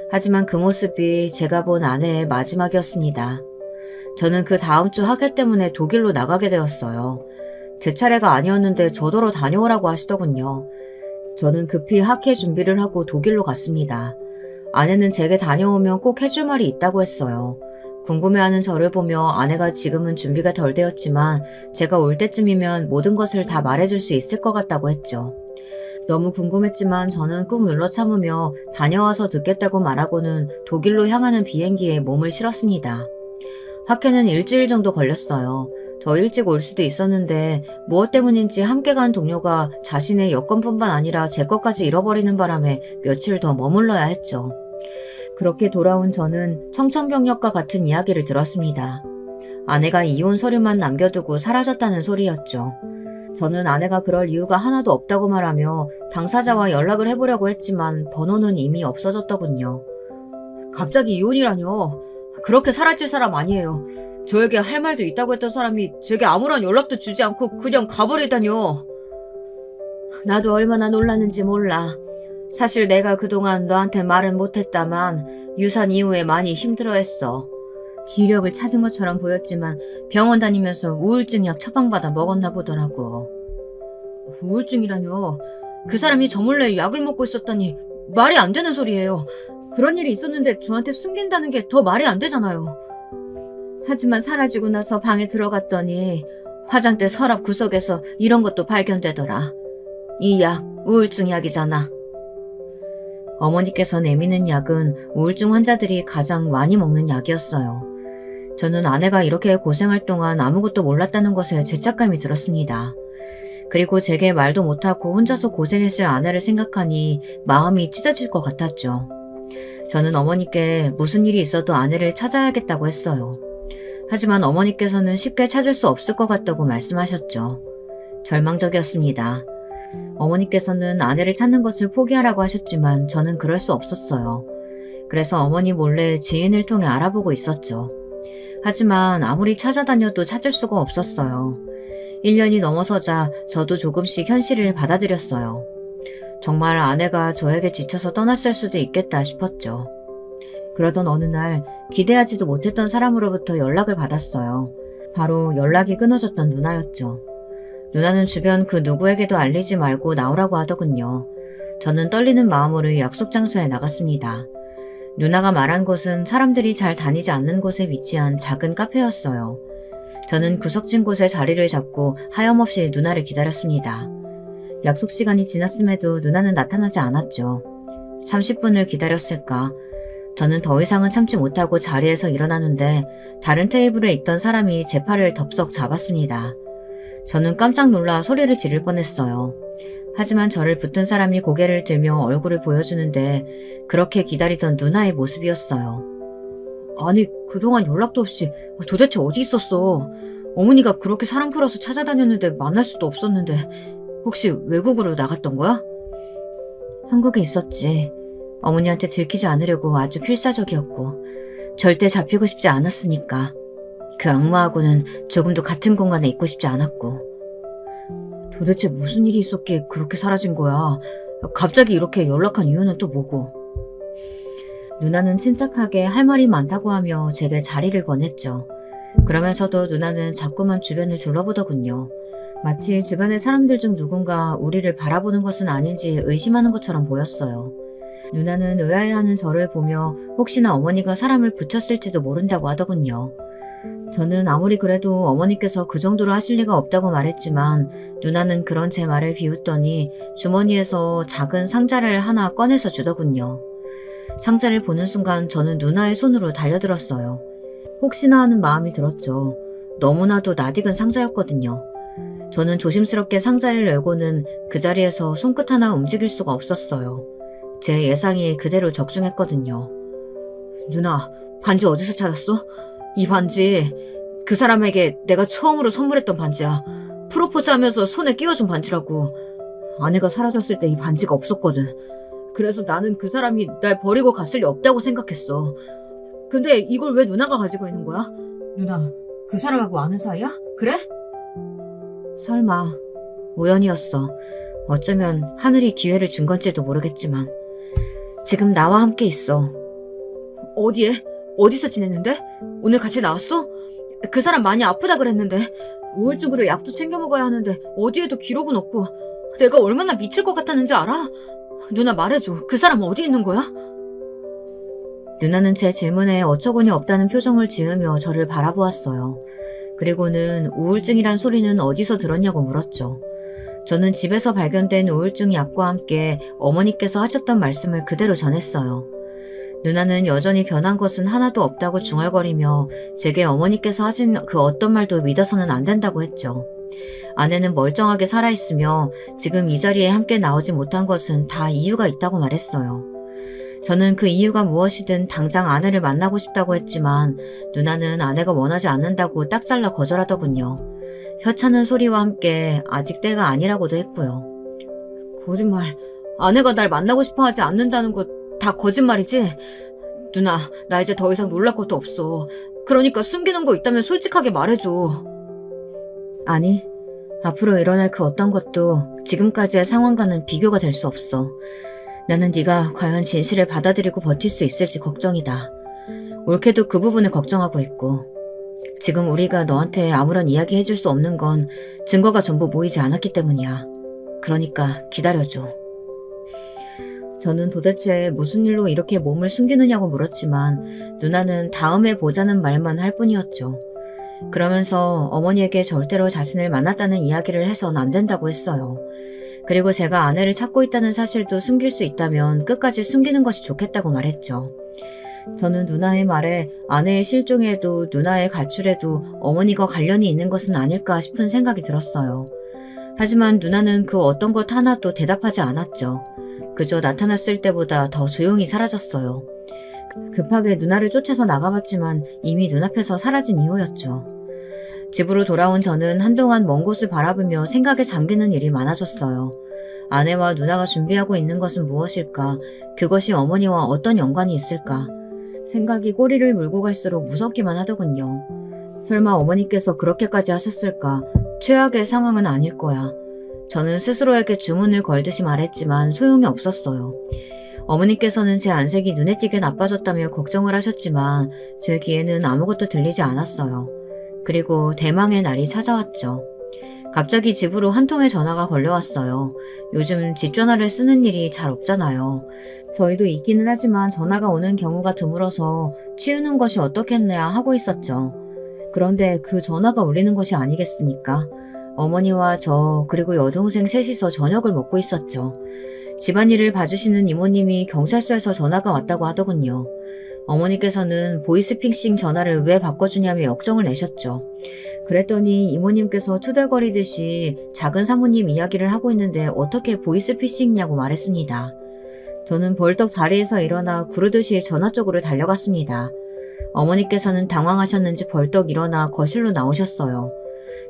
하지만 그 모습이 제가 본 아내의 마지막이었습니다. 저는 그 다음 주 학회 때문에 독일로 나가게 되었어요. 제 차례가 아니었는데 저더러 다녀오라고 하시더군요. 저는 급히 학회 준비를 하고 독일로 갔습니다. 아내는 제게 다녀오면 꼭 해줄 말이 있다고 했어요. 궁금해하는 저를 보며 아내가 지금은 준비가 덜 되었지만 제가 올 때쯤이면 모든 것을 다 말해줄 수 있을 것 같다고 했죠. 너무 궁금했지만 저는 꾹 눌러 참으며 다녀와서 듣겠다고 말하고는 독일로 향하는 비행기에 몸을 실었습니다. 학회는 1주일 정도 걸렸어요. 더 일찍 올 수도 있었는데 무엇 때문인지 함께 간 동료가 자신의 여권뿐만 아니라 제 것까지 잃어버리는 바람에 며칠 더 머물러야 했죠. 그렇게 돌아온 저는 청천벽력과 같은 이야기를 들었습니다. 아내가 이혼 서류만 남겨두고 사라졌다는 소리였죠. 저는 아내가 그럴 이유가 하나도 없다고 말하며 당사자와 연락을 해보려고 했지만 번호는 이미 없어졌더군요. 갑자기 이혼이라뇨. 그렇게 사라질 사람 아니에요. 저에게 할 말도 있다고 했던 사람이 제게 아무런 연락도 주지 않고 그냥 가버리다뇨. 나도 얼마나 놀랐는지 몰라. 사실 내가 그동안 너한테 말은 못했다만 유산 이후에 많이 힘들어했어. 기력을 찾은 것처럼 보였지만 병원 다니면서 우울증 약 처방받아 먹었나 보더라고. 우울증이라뇨. 그 사람이 저 몰래 약을 먹고 있었다니 말이 안 되는 소리예요. 그런 일이 있었는데 저한테 숨긴다는 게 더 말이 안 되잖아요. 하지만 사라지고 나서 방에 들어갔더니 화장대 서랍 구석에서 이런 것도 발견되더라. 이 약, 우울증 약이잖아. 어머니께서 내미는 약은 우울증 환자들이 가장 많이 먹는 약이었어요. 저는 아내가 이렇게 고생할 동안 아무것도 몰랐다는 것에 죄책감이 들었습니다. 그리고 제게 말도 못하고 혼자서 고생했을 아내를 생각하니 마음이 찢어질 것 같았죠. 저는 어머니께 무슨 일이 있어도 아내를 찾아야겠다고 했어요. 하지만 어머니께서는 쉽게 찾을 수 없을 것 같다고 말씀하셨죠. 절망적이었습니다. 어머니께서는 아내를 찾는 것을 포기하라고 하셨지만 저는 그럴 수 없었어요. 그래서 어머니 몰래 지인을 통해 알아보고 있었죠. 하지만 아무리 찾아다녀도 찾을 수가 없었어요. 1년이 넘어서자 저도 조금씩 현실을 받아들였어요. 정말 아내가 저에게 지쳐서 떠났을 수도 있겠다 싶었죠. 그러던 어느 날 기대하지도 못했던 사람으로부터 연락을 받았어요. 바로 연락이 끊어졌던 누나였죠. 누나는 주변 그 누구에게도 알리지 말고 나오라고 하더군요. 저는 떨리는 마음으로 약속 장소에 나갔습니다. 누나가 말한 곳은 사람들이 잘 다니지 않는 곳에 위치한 작은 카페였어요. 저는 구석진 곳에 자리를 잡고 하염없이 누나를 기다렸습니다. 약속 시간이 지났음에도 누나는 나타나지 않았죠. 30분을 기다렸을까? 저는 더 이상은 참지 못하고 자리에서 일어나는데 다른 테이블에 있던 사람이 제 팔을 덥석 잡았습니다. 저는 깜짝 놀라 소리를 지를 뻔했어요. 하지만 저를 붙든 사람이 고개를 들며 얼굴을 보여주는데 그렇게 기다리던 누나의 모습이었어요. 아니, 그동안 연락도 없이 도대체 어디 있었어? 어머니가 그렇게 사람 풀어서 찾아다녔는데 만날 수도 없었는데 혹시 외국으로 나갔던 거야? 한국에 있었지. 어머니한테 들키지 않으려고 아주 필사적이었고 절대 잡히고 싶지 않았으니까. 그 악마하고는 조금도 같은 공간에 있고 싶지 않았고. 도대체 무슨 일이 있었기에 그렇게 사라진 거야? 갑자기 이렇게 연락한 이유는 또 뭐고? 누나는 침착하게 할 말이 많다고 하며 제게 자리를 권했죠. 그러면서도 누나는 자꾸만 주변을 둘러보더군요. 마치 주변의 사람들 중 누군가 우리를 바라보는 것은 아닌지 의심하는 것처럼 보였어요. 누나는 의아해하는 저를 보며 혹시나 어머니가 사람을 붙였을지도 모른다고 하더군요. 저는 아무리 그래도 어머니께서 그 정도로 하실 리가 없다고 말했지만 누나는 그런 제 말을 비웃더니 주머니에서 작은 상자를 하나 꺼내서 주더군요. 상자를 보는 순간 저는 누나의 손으로 달려들었어요. 혹시나 하는 마음이 들었죠. 너무나도 낯익은 상자였거든요. 저는 조심스럽게 상자를 열고는 그 자리에서 손끝 하나 움직일 수가 없었어요. 제 예상이 그대로 적중했거든요. 누나, 반지 어디서 찾았어? 이 반지 그 사람에게 내가 처음으로 선물했던 반지야. 프로포즈 하면서 손에 끼워준 반지라고. 아내가 사라졌을 때 이 반지가 없었거든. 그래서 나는 그 사람이 날 버리고 갔을 리 없다고 생각했어. 근데 이걸 왜 누나가 가지고 있는 거야? 누나, 그 사람하고 아는 사이야? 그래? 설마 우연이었어. 어쩌면 하늘이 기회를 준 건지도 모르겠지만 지금 나와 함께 있어. 어디에? 어디서 지냈는데? 오늘 같이 나왔어? 그 사람 많이 아프다 그랬는데 우울증으로 약도 챙겨 먹어야 하는데 어디에도 기록은 없고 내가 얼마나 미칠 것 같았는지 알아? 누나 말해줘. 그 사람 어디 있는 거야? 누나는 제 질문에 어처구니 없다는 표정을 지으며 저를 바라보았어요. 그리고는 우울증이란 소리는 어디서 들었냐고 물었죠. 저는 집에서 발견된 우울증 약과 함께 어머니께서 하셨던 말씀을 그대로 전했어요. 누나는 여전히 변한 것은 하나도 없다고 중얼거리며 제게 어머니께서 하신 그 어떤 말도 믿어서는 안 된다고 했죠. 아내는 멀쩡하게 살아있으며 지금 이 자리에 함께 나오지 못한 것은 다 이유가 있다고 말했어요. 저는 그 이유가 무엇이든 당장 아내를 만나고 싶다고 했지만 누나는 아내가 원하지 않는다고 딱 잘라 거절하더군요. 혀차는 소리와 함께 아직 때가 아니라고도 했고요. 거짓말. 아내가 날 만나고 싶어 하지 않는다는 거 다 거짓말이지? 누나, 나 이제 더 이상 놀랄 것도 없어. 그러니까 숨기는 거 있다면 솔직하게 말해줘. 아니, 앞으로 일어날 그 어떤 것도 지금까지의 상황과는 비교가 될 수 없어. 나는 네가 과연 진실을 받아들이고 버틸 수 있을지 걱정이다. 옳게도 그 부분을 걱정하고 있고 지금 우리가 너한테 아무런 이야기 해줄 수 없는 건 증거가 전부 모이지 않았기 때문이야. 그러니까 기다려줘. 저는 도대체 무슨 일로 이렇게 몸을 숨기느냐고 물었지만 누나는 다음에 보자는 말만 할 뿐이었죠. 그러면서 어머니에게 절대로 자신을 만났다는 이야기를 해선 안 된다고 했어요. 그리고 제가 아내를 찾고 있다는 사실도 숨길 수 있다면 끝까지 숨기는 것이 좋겠다고 말했죠. 저는 누나의 말에 아내의 실종에도 누나의 가출에도 어머니가 관련이 있는 것은 아닐까 싶은 생각이 들었어요. 하지만 누나는 그 어떤 것 하나도 대답하지 않았죠. 그저 나타났을 때보다 더 조용히 사라졌어요. 급하게 누나를 쫓아서 나가봤지만 이미 눈앞에서 사라진 이후였죠. 집으로 돌아온 저는 한동안 먼 곳을 바라보며 생각에 잠기는 일이 많아졌어요. 아내와 누나가 준비하고 있는 것은 무엇일까? 그것이 어머니와 어떤 연관이 있을까? 생각이 꼬리를 물고 갈수록 무섭기만 하더군요. 설마 어머니께서 그렇게까지 하셨을까? 최악의 상황은 아닐 거야. 저는 스스로에게 주문을 걸듯이 말했지만 소용이 없었어요. 어머니께서는 제 안색이 눈에 띄게 나빠졌다며 걱정을 하셨지만 제 귀에는 아무것도 들리지 않았어요. 그리고 대망의 날이 찾아왔죠. 갑자기 집으로 한 통의 전화가 걸려왔어요. 요즘 집 전화를 쓰는 일이 잘 없잖아요. 저희도 있기는 하지만 전화가 오는 경우가 드물어서 치우는 것이 어떻겠냐 하고 있었죠. 그런데 그 전화가 울리는 것이 아니겠습니까? 어머니와 저 그리고 여동생 셋이서 저녁을 먹고 있었죠. 집안일을 봐주시는 이모님이 경찰서에서 전화가 왔다고 하더군요. 어머니께서는 보이스피싱 전화를 왜 바꿔주냐며 역정을 내셨죠. 그랬더니 이모님께서 투덜거리듯이 작은 사모님 이야기를 하고 있는데 어떻게 보이스피싱이냐고 말했습니다. 저는 벌떡 자리에서 일어나 구르듯이 전화 쪽으로 달려갔습니다. 어머니께서는 당황하셨는지 벌떡 일어나 거실로 나오셨어요.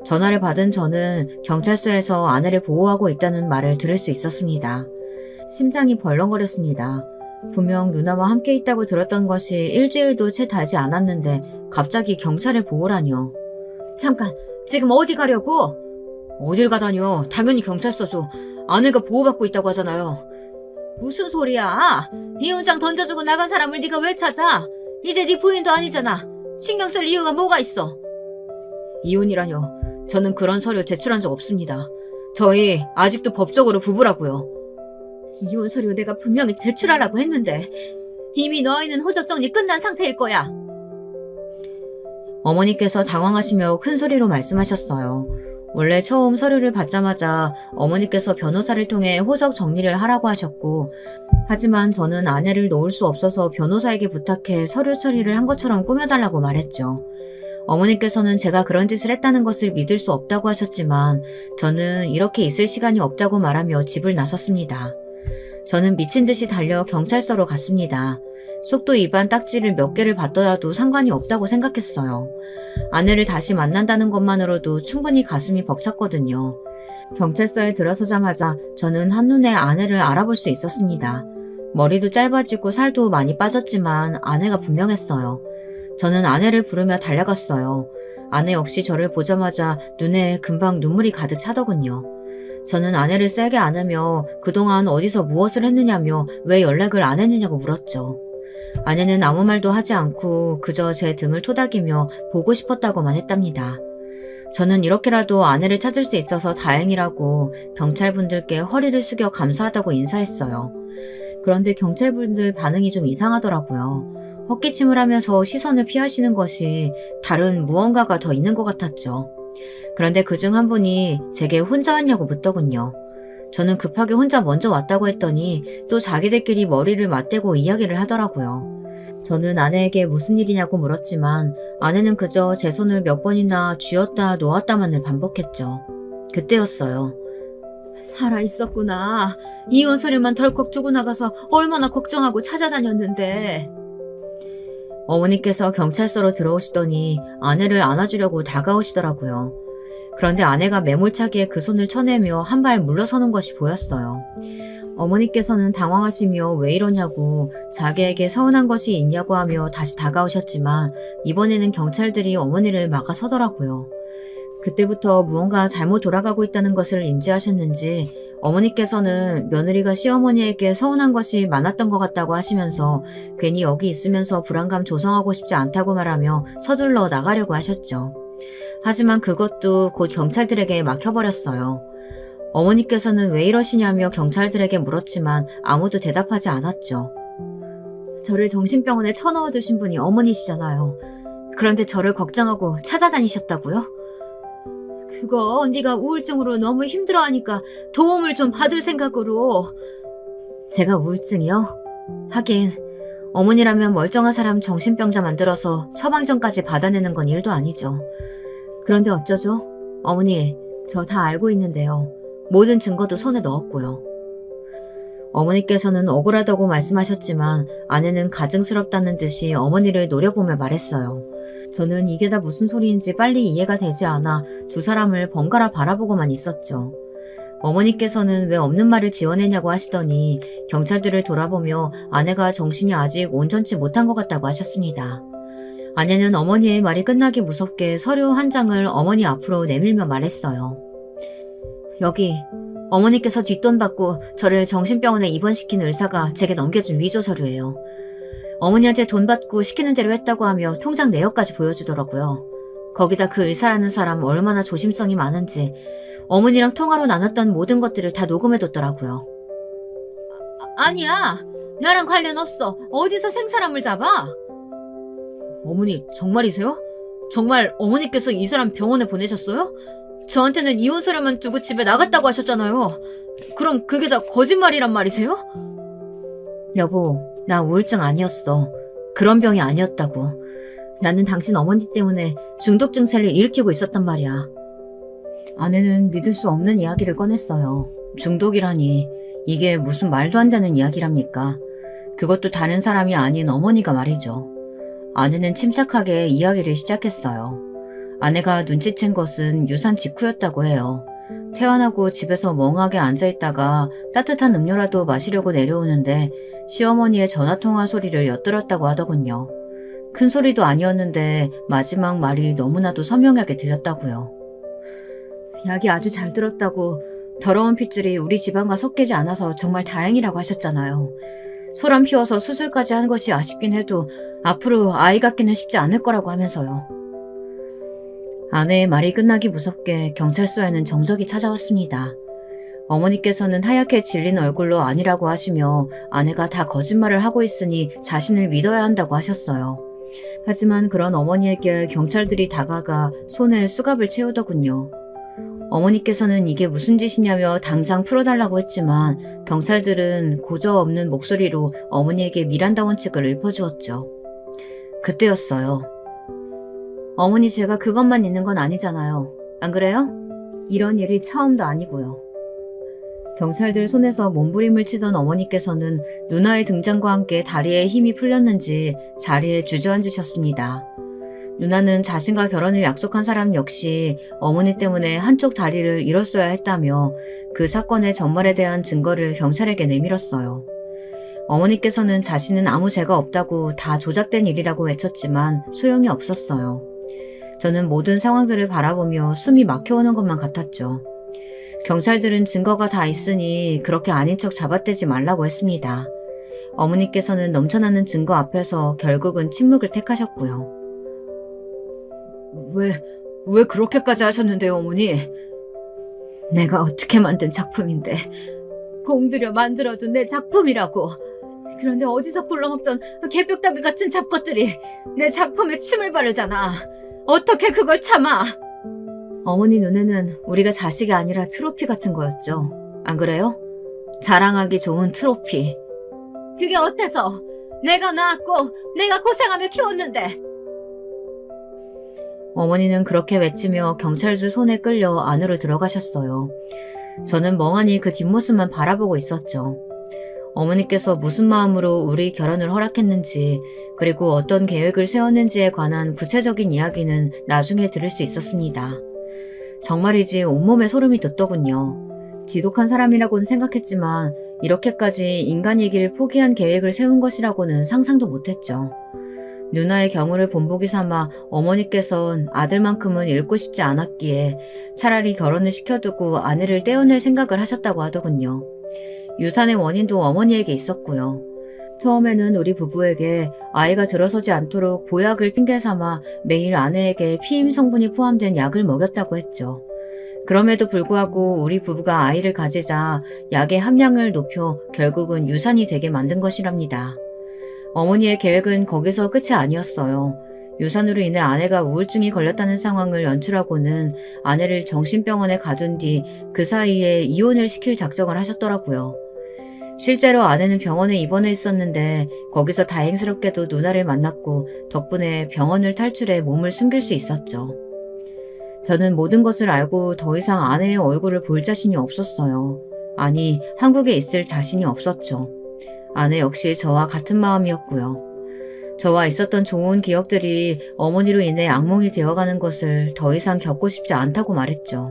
전화를 받은 저는 경찰서에서 아내를 보호하고 있다는 말을 들을 수 있었습니다. 심장이 벌렁거렸습니다. 분명 누나와 함께 있다고 들었던 것이 일주일도 채 되지 않았는데 갑자기 경찰에 보호라뇨. 잠깐, 지금 어디 가려고? 어딜 가다뇨. 당연히 경찰서죠. 아내가 보호받고 있다고 하잖아요. 무슨 소리야? 이혼장 던져주고 나간 사람을 네가 왜 찾아? 이제 네 부인도 아니잖아. 신경 쓸 이유가 뭐가 있어? 이혼이라뇨. 저는 그런 서류 제출한 적 없습니다. 저희 아직도 법적으로 부부라고요. 이혼 서류 내가 분명히 제출하라고 했는데 이미 너희는 호적 정리 끝난 상태일 거야. 어머니께서 당황하시며 큰 소리로 말씀하셨어요. 원래 처음 서류를 받자마자 어머니께서 변호사를 통해 호적 정리를 하라고 하셨고, 하지만 저는 아내를 놓을 수 없어서 변호사에게 부탁해 서류 처리를 한 것처럼 꾸며달라고 말했죠. 어머니께서는 제가 그런 짓을 했다는 것을 믿을 수 없다고 하셨지만 저는 이렇게 있을 시간이 없다고 말하며 집을 나섰습니다. 저는 미친 듯이 달려 경찰서로 갔습니다. 속도 위반 딱지를 몇 개를 받더라도 상관이 없다고 생각했어요. 아내를 다시 만난다는 것만으로도 충분히 가슴이 벅찼거든요. 경찰서에 들어서자마자 저는 한눈에 아내를 알아볼 수 있었습니다. 머리도 짧아지고 살도 많이 빠졌지만 아내가 분명했어요. 저는 아내를 부르며 달려갔어요. 아내 역시 저를 보자마자 눈에 금방 눈물이 가득 차더군요. 저는 아내를 세게 안으며 그동안 어디서 무엇을 했느냐며 왜 연락을 안 했느냐고 물었죠. 아내는 아무 말도 하지 않고 그저 제 등을 토닥이며 보고 싶었다고만 했답니다. 저는 이렇게라도 아내를 찾을 수 있어서 다행이라고 경찰분들께 허리를 숙여 감사하다고 인사했어요. 그런데 경찰분들 반응이 좀 이상하더라고요. 헛기침을 하면서 시선을 피하시는 것이 다른 무언가가 더 있는 것 같았죠. 그런데 그중 한 분이 제게 혼자 왔냐고 묻더군요. 저는 급하게 혼자 먼저 왔다고 했더니 또 자기들끼리 머리를 맞대고 이야기를 하더라고요. 저는 아내에게 무슨 일이냐고 물었지만 아내는 그저 제 손을 몇 번이나 쥐었다 놓았다만을 반복했죠. 그때였어요. 살아있었구나. 이혼 서류만 덜컥 두고 나가서 얼마나 걱정하고 찾아다녔는데. 어머니께서 경찰서로 들어오시더니 아내를 안아주려고 다가오시더라고요. 그런데 아내가 매몰차게 그 손을 쳐내며 한 발 물러서는 것이 보였어요. 어머니께서는 당황하시며 왜 이러냐고 자기에게 서운한 것이 있냐고 하며 다시 다가오셨지만 이번에는 경찰들이 어머니를 막아서더라고요. 그때부터 무언가 잘못 돌아가고 있다는 것을 인지하셨는지 어머니께서는 며느리가 시어머니에게 서운한 것이 많았던 것 같다고 하시면서 괜히 여기 있으면서 불안감 조성하고 싶지 않다고 말하며 서둘러 나가려고 하셨죠. 하지만 그것도 곧 경찰들에게 막혀버렸어요. 어머니께서는 왜 이러시냐며 경찰들에게 물었지만 아무도 대답하지 않았죠. 저를 정신병원에 쳐넣어 두신 분이 어머니시잖아요. 그런데 저를 걱정하고 찾아다니셨다고요? 그거 네가 우울증으로 너무 힘들어하니까 도움을 좀 받을 생각으로. 제가 우울증이요? 하긴 어머니라면 멀쩡한 사람 정신병자 만들어서 처방전까지 받아내는 건 일도 아니죠. 그런데 어쩌죠? 어머니, 저 다 알고 있는데요. 모든 증거도 손에 넣었고요. 어머니께서는 억울하다고 말씀하셨지만 아내는 가증스럽다는 듯이 어머니를 노려보며 말했어요. 저는 이게 다 무슨 소리인지 빨리 이해가 되지 않아 두 사람을 번갈아 바라보고만 있었죠. 어머니께서는 왜 없는 말을 지어내냐고 하시더니 경찰들을 돌아보며 아내가 정신이 아직 온전치 못한 것 같다고 하셨습니다. 아내는 어머니의 말이 끝나기 무섭게 서류 한 장을 어머니 앞으로 내밀며 말했어요. 여기 어머니께서 뒷돈 받고 저를 정신병원에 입원시킨 의사가 제게 넘겨준 위조 서류예요. 어머니한테 돈 받고 시키는 대로 했다고 하며 통장 내역까지 보여주더라고요. 거기다 그 의사라는 사람 얼마나 조심성이 많은지 어머니랑 통화로 나눴던 모든 것들을 다 녹음해뒀더라고요. 아니야. 나랑 관련 없어. 어디서 생사람을 잡아? 어머니 정말이세요? 정말 어머니께서 이 사람 병원에 보내셨어요? 저한테는 이혼 서류만 두고 집에 나갔다고 하셨잖아요. 그럼 그게 다 거짓말이란 말이세요? 여보, 나 우울증 아니었어. 그런 병이 아니었다고. 나는 당신 어머니 때문에 중독 증세를 일으키고 있었단 말이야. 아내는 믿을 수 없는 이야기를 꺼냈어요. 중독이라니 이게 무슨 말도 안 되는 이야기랍니까? 그것도 다른 사람이 아닌 어머니가 말이죠. 아내는 침착하게 이야기를 시작했어요. 아내가 눈치챈 것은 유산 직후였다고 해요. 퇴원하고 집에서 멍하게 앉아있다가 따뜻한 음료라도 마시려고 내려오는데 시어머니의 전화통화 소리를 엿들었다고 하더군요. 큰 소리도 아니었는데 마지막 말이 너무나도 선명하게 들렸다고요. 약이 아주 잘 들었다고 더러운 핏줄이 우리 집안과 섞이지 않아서 정말 다행이라고 하셨잖아요. 소란 피워서 수술까지 한 것이 아쉽긴 해도 앞으로 아이 갖기는 쉽지 않을 거라고 하면서요. 아내의 말이 끝나기 무섭게 경찰서에는 정적이 찾아왔습니다. 어머니께서는 하얗게 질린 얼굴로 아니라고 하시며 아내가 다 거짓말을 하고 있으니 자신을 믿어야 한다고 하셨어요. 하지만 그런 어머니에게 경찰들이 다가가 손에 수갑을 채우더군요. 어머니께서는 이게 무슨 짓이냐며 당장 풀어달라고 했지만 경찰들은 고저없는 목소리로 어머니에게 미란다 원칙을 읊어주었죠. 그때였어요. 어머니 제가 그것만 있는 건 아니잖아요. 안 그래요? 이런 일이 처음도 아니고요. 경찰들 손에서 몸부림을 치던 어머니께서는 누나의 등장과 함께 다리에 힘이 풀렸는지 자리에 주저앉으셨습니다. 누나는 자신과 결혼을 약속한 사람 역시 어머니 때문에 한쪽 다리를 잃었어야 했다며 그 사건의 전말에 대한 증거를 경찰에게 내밀었어요. 어머니께서는 자신은 아무 죄가 없다고 다 조작된 일이라고 외쳤지만 소용이 없었어요. 저는 모든 상황들을 바라보며 숨이 막혀오는 것만 같았죠. 경찰들은 증거가 다 있으니 그렇게 아닌 척 잡아떼지 말라고 했습니다. 어머니께서는 넘쳐나는 증거 앞에서 결국은 침묵을 택하셨고요. 왜 그렇게까지 하셨는데요, 어머니? 내가 어떻게 만든 작품인데 공들여 만들어둔 내 작품이라고. 그런데 어디서 굴러먹던 개벽다귀 같은 잡것들이 내 작품에 침을 바르잖아. 어떻게 그걸 참아? 어머니 눈에는 우리가 자식이 아니라 트로피 같은 거였죠. 안 그래요? 자랑하기 좋은 트로피. 그게 어때서? 내가 낳았고 내가 고생하며 키웠는데. 어머니는 그렇게 외치며 경찰들 손에 끌려 안으로 들어가셨어요. 저는 멍하니 그 뒷모습만 바라보고 있었죠. 어머니께서 무슨 마음으로 우리 결혼을 허락했는지 그리고 어떤 계획을 세웠는지에 관한 구체적인 이야기는 나중에 들을 수 있었습니다. 정말이지 온몸에 소름이 돋더군요. 지독한 사람이라고는 생각했지만 이렇게까지 인간이길 포기한 계획을 세운 것이라고는 상상도 못했죠. 누나의 경우를 본보기 삼아 어머니께선 아들만큼은 잃고 싶지 않았기에 차라리 결혼을 시켜두고 아내를 떼어낼 생각을 하셨다고 하더군요. 유산의 원인도 어머니에게 있었고요. 처음에는 우리 부부에게 아이가 들어서지 않도록 보약을 핑계 삼아 매일 아내에게 피임 성분이 포함된 약을 먹였다고 했죠. 그럼에도 불구하고 우리 부부가 아이를 가지자 약의 함량을 높여 결국은 유산이 되게 만든 것이랍니다. 어머니의 계획은 거기서 끝이 아니었어요. 유산으로 인해 아내가 우울증이 걸렸다는 상황을 연출하고는 아내를 정신병원에 가둔 뒤 그 사이에 이혼을 시킬 작정을 하셨더라고요. 실제로 아내는 병원에 입원해 있었는데 거기서 다행스럽게도 누나를 만났고 덕분에 병원을 탈출해 몸을 숨길 수 있었죠. 저는 모든 것을 알고 더 이상 아내의 얼굴을 볼 자신이 없었어요. 아니, 한국에 있을 자신이 없었죠. 아내 역시 저와 같은 마음이었고요. 저와 있었던 좋은 기억들이 어머니로 인해 악몽이 되어가는 것을 더 이상 겪고 싶지 않다고 말했죠.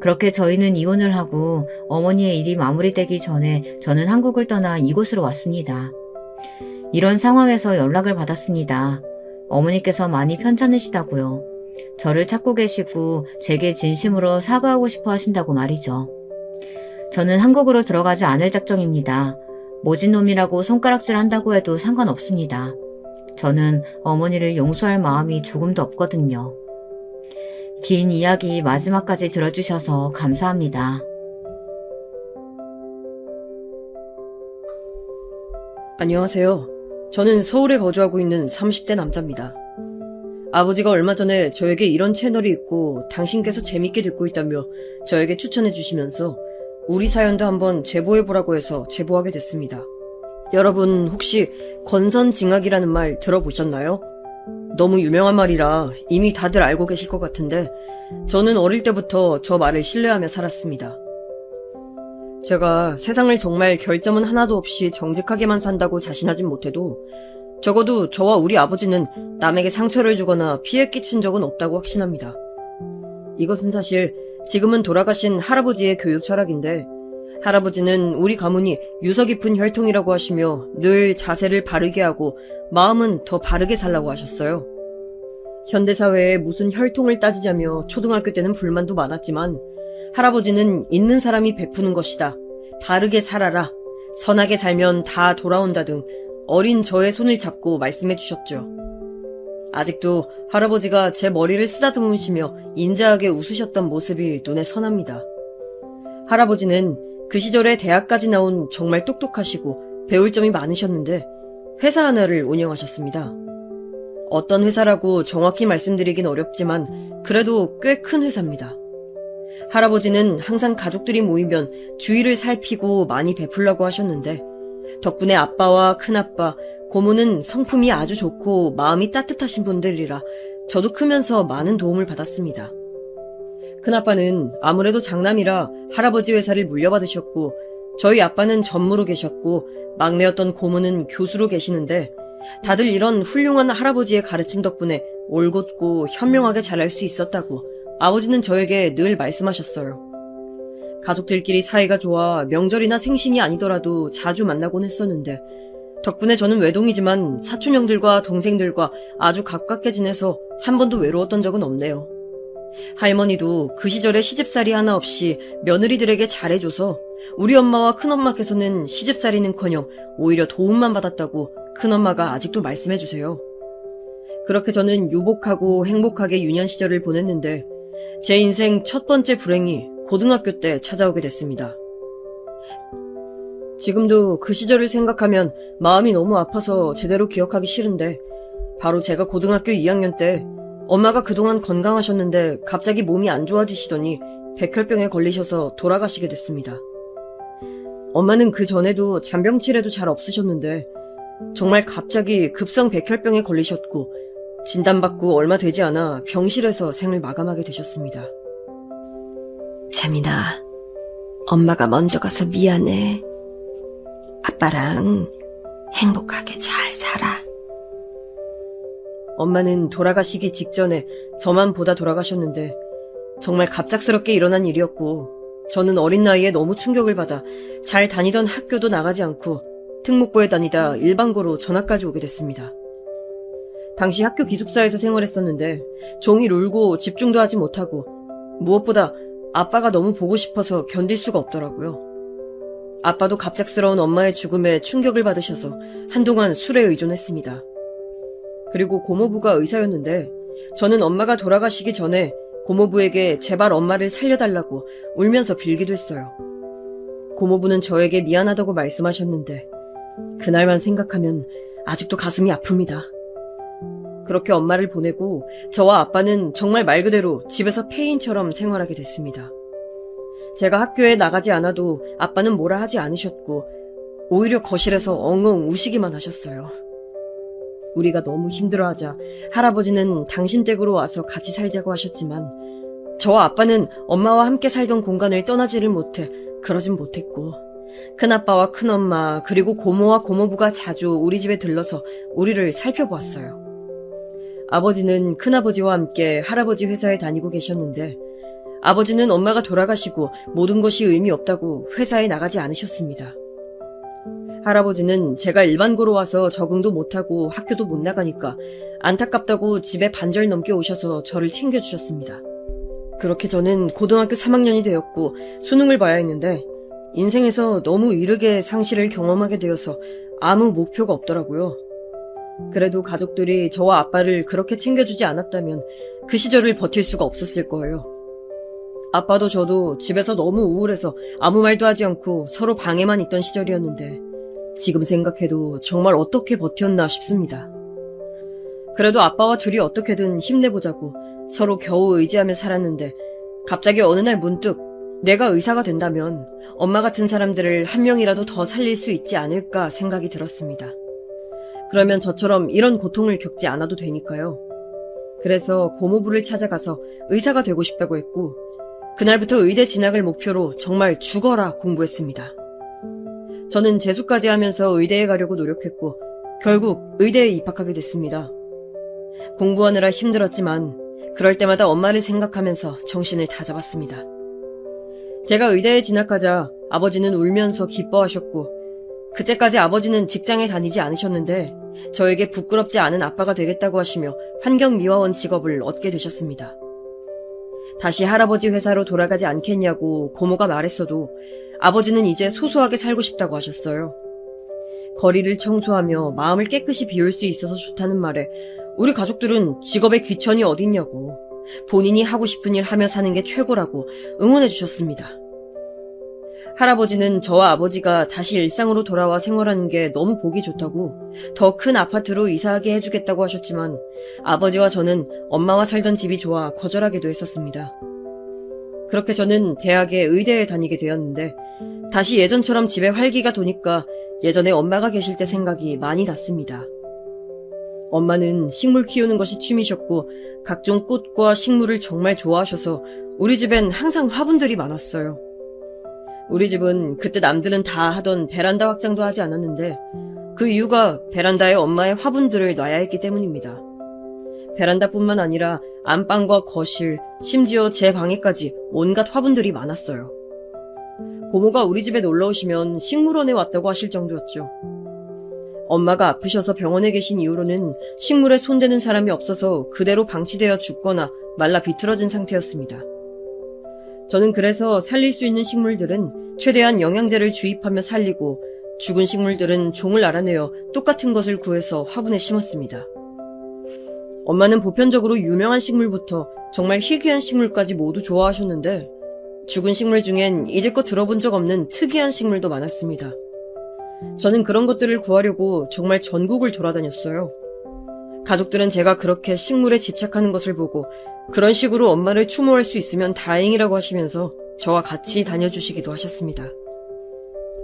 그렇게 저희는 이혼을 하고 어머니의 일이 마무리되기 전에 저는 한국을 떠나 이곳으로 왔습니다. 이런 상황에서 연락을 받았습니다. 어머니께서 많이 편찮으시다고요. 저를 찾고 계시고 제게 진심으로 사과하고 싶어 하신다고 말이죠. 저는 한국으로 들어가지 않을 작정입니다. 모진놈이라고 손가락질 한다고 해도 상관없습니다. 저는 어머니를 용서할 마음이 조금도 없거든요. 긴 이야기 마지막까지 들어주셔서 감사합니다. 안녕하세요. 저는 서울에 거주하고 있는 30대 남자입니다. 아버지가 얼마 전에 저에게 이런 채널이 있고 당신께서 재밌게 듣고 있다며 저에게 추천해 주시면서 우리 사연도 한번 제보해보라고 해서 제보하게 됐습니다. 여러분 혹시 권선징악이라는 말 들어보셨나요? 너무 유명한 말이라 이미 다들 알고 계실 것 같은데 저는 어릴 때부터 저 말을 신뢰하며 살았습니다. 제가 세상을 정말 결점은 하나도 없이 정직하게만 산다고 자신하진 못해도 적어도 저와 우리 아버지는 남에게 상처를 주거나 피해 끼친 적은 없다고 확신합니다. 이것은 사실 지금은 돌아가신 할아버지의 교육 철학인데 할아버지는 우리 가문이 유서 깊은 혈통이라고 하시며 늘 자세를 바르게 하고 마음은 더 바르게 살라고 하셨어요. 현대사회에 무슨 혈통을 따지자며 초등학교 때는 불만도 많았지만 할아버지는 있는 사람이 베푸는 것이다. 바르게 살아라. 선하게 살면 다 돌아온다 등 어린 저의 손을 잡고 말씀해 주셨죠. 아직도 할아버지가 제 머리를 쓰다듬으시며 인자하게 웃으셨던 모습이 눈에 선합니다. 할아버지는 그 시절에 대학까지 나온 정말 똑똑하시고 배울 점이 많으셨는데 회사 하나를 운영하셨습니다. 어떤 회사라고 정확히 말씀드리긴 어렵지만 그래도 꽤 큰 회사입니다. 할아버지는 항상 가족들이 모이면 주위를 살피고 많이 베풀라고 하셨는데 덕분에 아빠와 큰아빠, 고모는 성품이 아주 좋고 마음이 따뜻하신 분들이라 저도 크면서 많은 도움을 받았습니다. 큰아빠는 아무래도 장남이라 할아버지 회사를 물려받으셨고 저희 아빠는 전무로 계셨고 막내였던 고모는 교수로 계시는데 다들 이런 훌륭한 할아버지의 가르침 덕분에 올곧고 현명하게 자랄 수 있었다고 아버지는 저에게 늘 말씀하셨어요. 가족들끼리 사이가 좋아 명절이나 생신이 아니더라도 자주 만나곤 했었는데 덕분에 저는 외동이지만 사촌형들과 동생들과 아주 가깝게 지내서 한 번도 외로웠던 적은 없네요. 할머니도 그 시절에 시집살이 하나 없이 며느리들에게 잘해줘서 우리 엄마와 큰엄마께서는 시집살이는커녕 오히려 도움만 받았다고 큰엄마가 아직도 말씀해주세요. 그렇게 저는 유복하고 행복하게 유년 시절을 보냈는데 제 인생 첫 번째 불행이 고등학교 때 찾아오게 됐습니다. 지금도 그 시절을 생각하면 마음이 너무 아파서 제대로 기억하기 싫은데 바로 제가 고등학교 2학년 때 엄마가 그동안 건강하셨는데 갑자기 몸이 안 좋아지시더니 백혈병에 걸리셔서 돌아가시게 됐습니다. 엄마는 그 전에도 잔병치레도 잘 없으셨는데 정말 갑자기 급성 백혈병에 걸리셨고 진단받고 얼마 되지 않아 병실에서 생을 마감하게 되셨습니다. 재민아, 엄마가 먼저 가서 미안해. 아빠랑 행복하게 잘 살아. 엄마는 돌아가시기 직전에 저만 보다 돌아가셨는데 정말 갑작스럽게 일어난 일이었고 저는 어린 나이에 너무 충격을 받아 잘 다니던 학교도 나가지 않고 특목고에 다니다 일반고로 전학까지 오게 됐습니다. 당시 학교 기숙사에서 생활했었는데 종일 울고 집중도 하지 못하고 무엇보다 아빠가 너무 보고 싶어서 견딜 수가 없더라고요. 아빠도 갑작스러운 엄마의 죽음에 충격을 받으셔서 한동안 술에 의존했습니다. 그리고 고모부가 의사였는데 저는 엄마가 돌아가시기 전에 고모부에게 제발 엄마를 살려달라고 울면서 빌기도 했어요. 고모부는 저에게 미안하다고 말씀하셨는데 그날만 생각하면 아직도 가슴이 아픕니다. 그렇게 엄마를 보내고 저와 아빠는 정말 말 그대로 집에서 폐인처럼 생활하게 됐습니다. 제가 학교에 나가지 않아도 아빠는 뭐라 하지 않으셨고 오히려 거실에서 엉엉 우시기만 하셨어요. 우리가 너무 힘들어하자 할아버지는 당신 댁으로 와서 같이 살자고 하셨지만 저와 아빠는 엄마와 함께 살던 공간을 떠나지를 못해 그러진 못했고 큰아빠와 큰엄마 그리고 고모와 고모부가 자주 우리 집에 들러서 우리를 살펴보았어요. 아버지는 큰아버지와 함께 할아버지 회사에 다니고 계셨는데 아버지는 엄마가 돌아가시고 모든 것이 의미 없다고 회사에 나가지 않으셨습니다. 할아버지는 제가 일반고로 와서 적응도 못하고 학교도 못 나가니까 안타깝다고 집에 반절 넘게 오셔서 저를 챙겨주셨습니다. 그렇게 저는 고등학교 3학년이 되었고 수능을 봐야 했는데 인생에서 너무 이르게 상실을 경험하게 되어서 아무 목표가 없더라고요. 그래도 가족들이 저와 아빠를 그렇게 챙겨주지 않았다면 그 시절을 버틸 수가 없었을 거예요. 아빠도 저도 집에서 너무 우울해서 아무 말도 하지 않고 서로 방에만 있던 시절이었는데 지금 생각해도 정말 어떻게 버텼나 싶습니다. 그래도 아빠와 둘이 어떻게든 힘내보자고 서로 겨우 의지하며 살았는데 갑자기 어느 날 문득 내가 의사가 된다면 엄마 같은 사람들을 한 명이라도 더 살릴 수 있지 않을까 생각이 들었습니다. 그러면 저처럼 이런 고통을 겪지 않아도 되니까요. 그래서 고모부를 찾아가서 의사가 되고 싶다고 했고 그날부터 의대 진학을 목표로 정말 죽어라 공부했습니다. 저는 재수까지 하면서 의대에 가려고 노력했고 결국 의대에 입학하게 됐습니다. 공부하느라 힘들었지만 그럴 때마다 엄마를 생각하면서 정신을 다잡았습니다. 제가 의대에 진학하자 아버지는 울면서 기뻐하셨고 그때까지 아버지는 직장에 다니지 않으셨는데 저에게 부끄럽지 않은 아빠가 되겠다고 하시며 환경미화원 직업을 얻게 되셨습니다. 다시 할아버지 회사로 돌아가지 않겠냐고 고모가 말했어도 아버지는 이제 소소하게 살고 싶다고 하셨어요. 거리를 청소하며 마음을 깨끗이 비울 수 있어서 좋다는 말에 우리 가족들은 직업에 귀천이 어딨냐고 본인이 하고 싶은 일 하며 사는 게 최고라고 응원해 주셨습니다. 할아버지는 저와 아버지가 다시 일상으로 돌아와 생활하는 게 너무 보기 좋다고 더 큰 아파트로 이사하게 해주겠다고 하셨지만 아버지와 저는 엄마와 살던 집이 좋아 거절하기도 했었습니다. 그렇게 저는 대학에 의대에 다니게 되었는데 다시 예전처럼 집에 활기가 도니까 예전에 엄마가 계실 때 생각이 많이 났습니다. 엄마는 식물 키우는 것이 취미셨고 각종 꽃과 식물을 정말 좋아하셔서 우리 집엔 항상 화분들이 많았어요. 우리 집은 그때 남들은 다 하던 베란다 확장도 하지 않았는데 그 이유가 베란다에 엄마의 화분들을 놔야 했기 때문입니다. 베란다뿐만 아니라 안방과 거실, 심지어 제 방에까지 온갖 화분들이 많았어요. 고모가 우리 집에 놀러 오시면 식물원에 왔다고 하실 정도였죠. 엄마가 아프셔서 병원에 계신 이후로는 식물에 손대는 사람이 없어서 그대로 방치되어 죽거나 말라 비틀어진 상태였습니다. 저는 그래서 살릴 수 있는 식물들은 최대한 영양제를 주입하며 살리고 죽은 식물들은 종을 알아내어 똑같은 것을 구해서 화분에 심었습니다. 엄마는 보편적으로 유명한 식물부터 정말 희귀한 식물까지 모두 좋아하셨는데 죽은 식물 중엔 이제껏 들어본 적 없는 특이한 식물도 많았습니다. 저는 그런 것들을 구하려고 정말 전국을 돌아다녔어요. 가족들은 제가 그렇게 식물에 집착하는 것을 보고 그런 식으로 엄마를 추모할 수 있으면 다행이라고 하시면서 저와 같이 다녀주시기도 하셨습니다.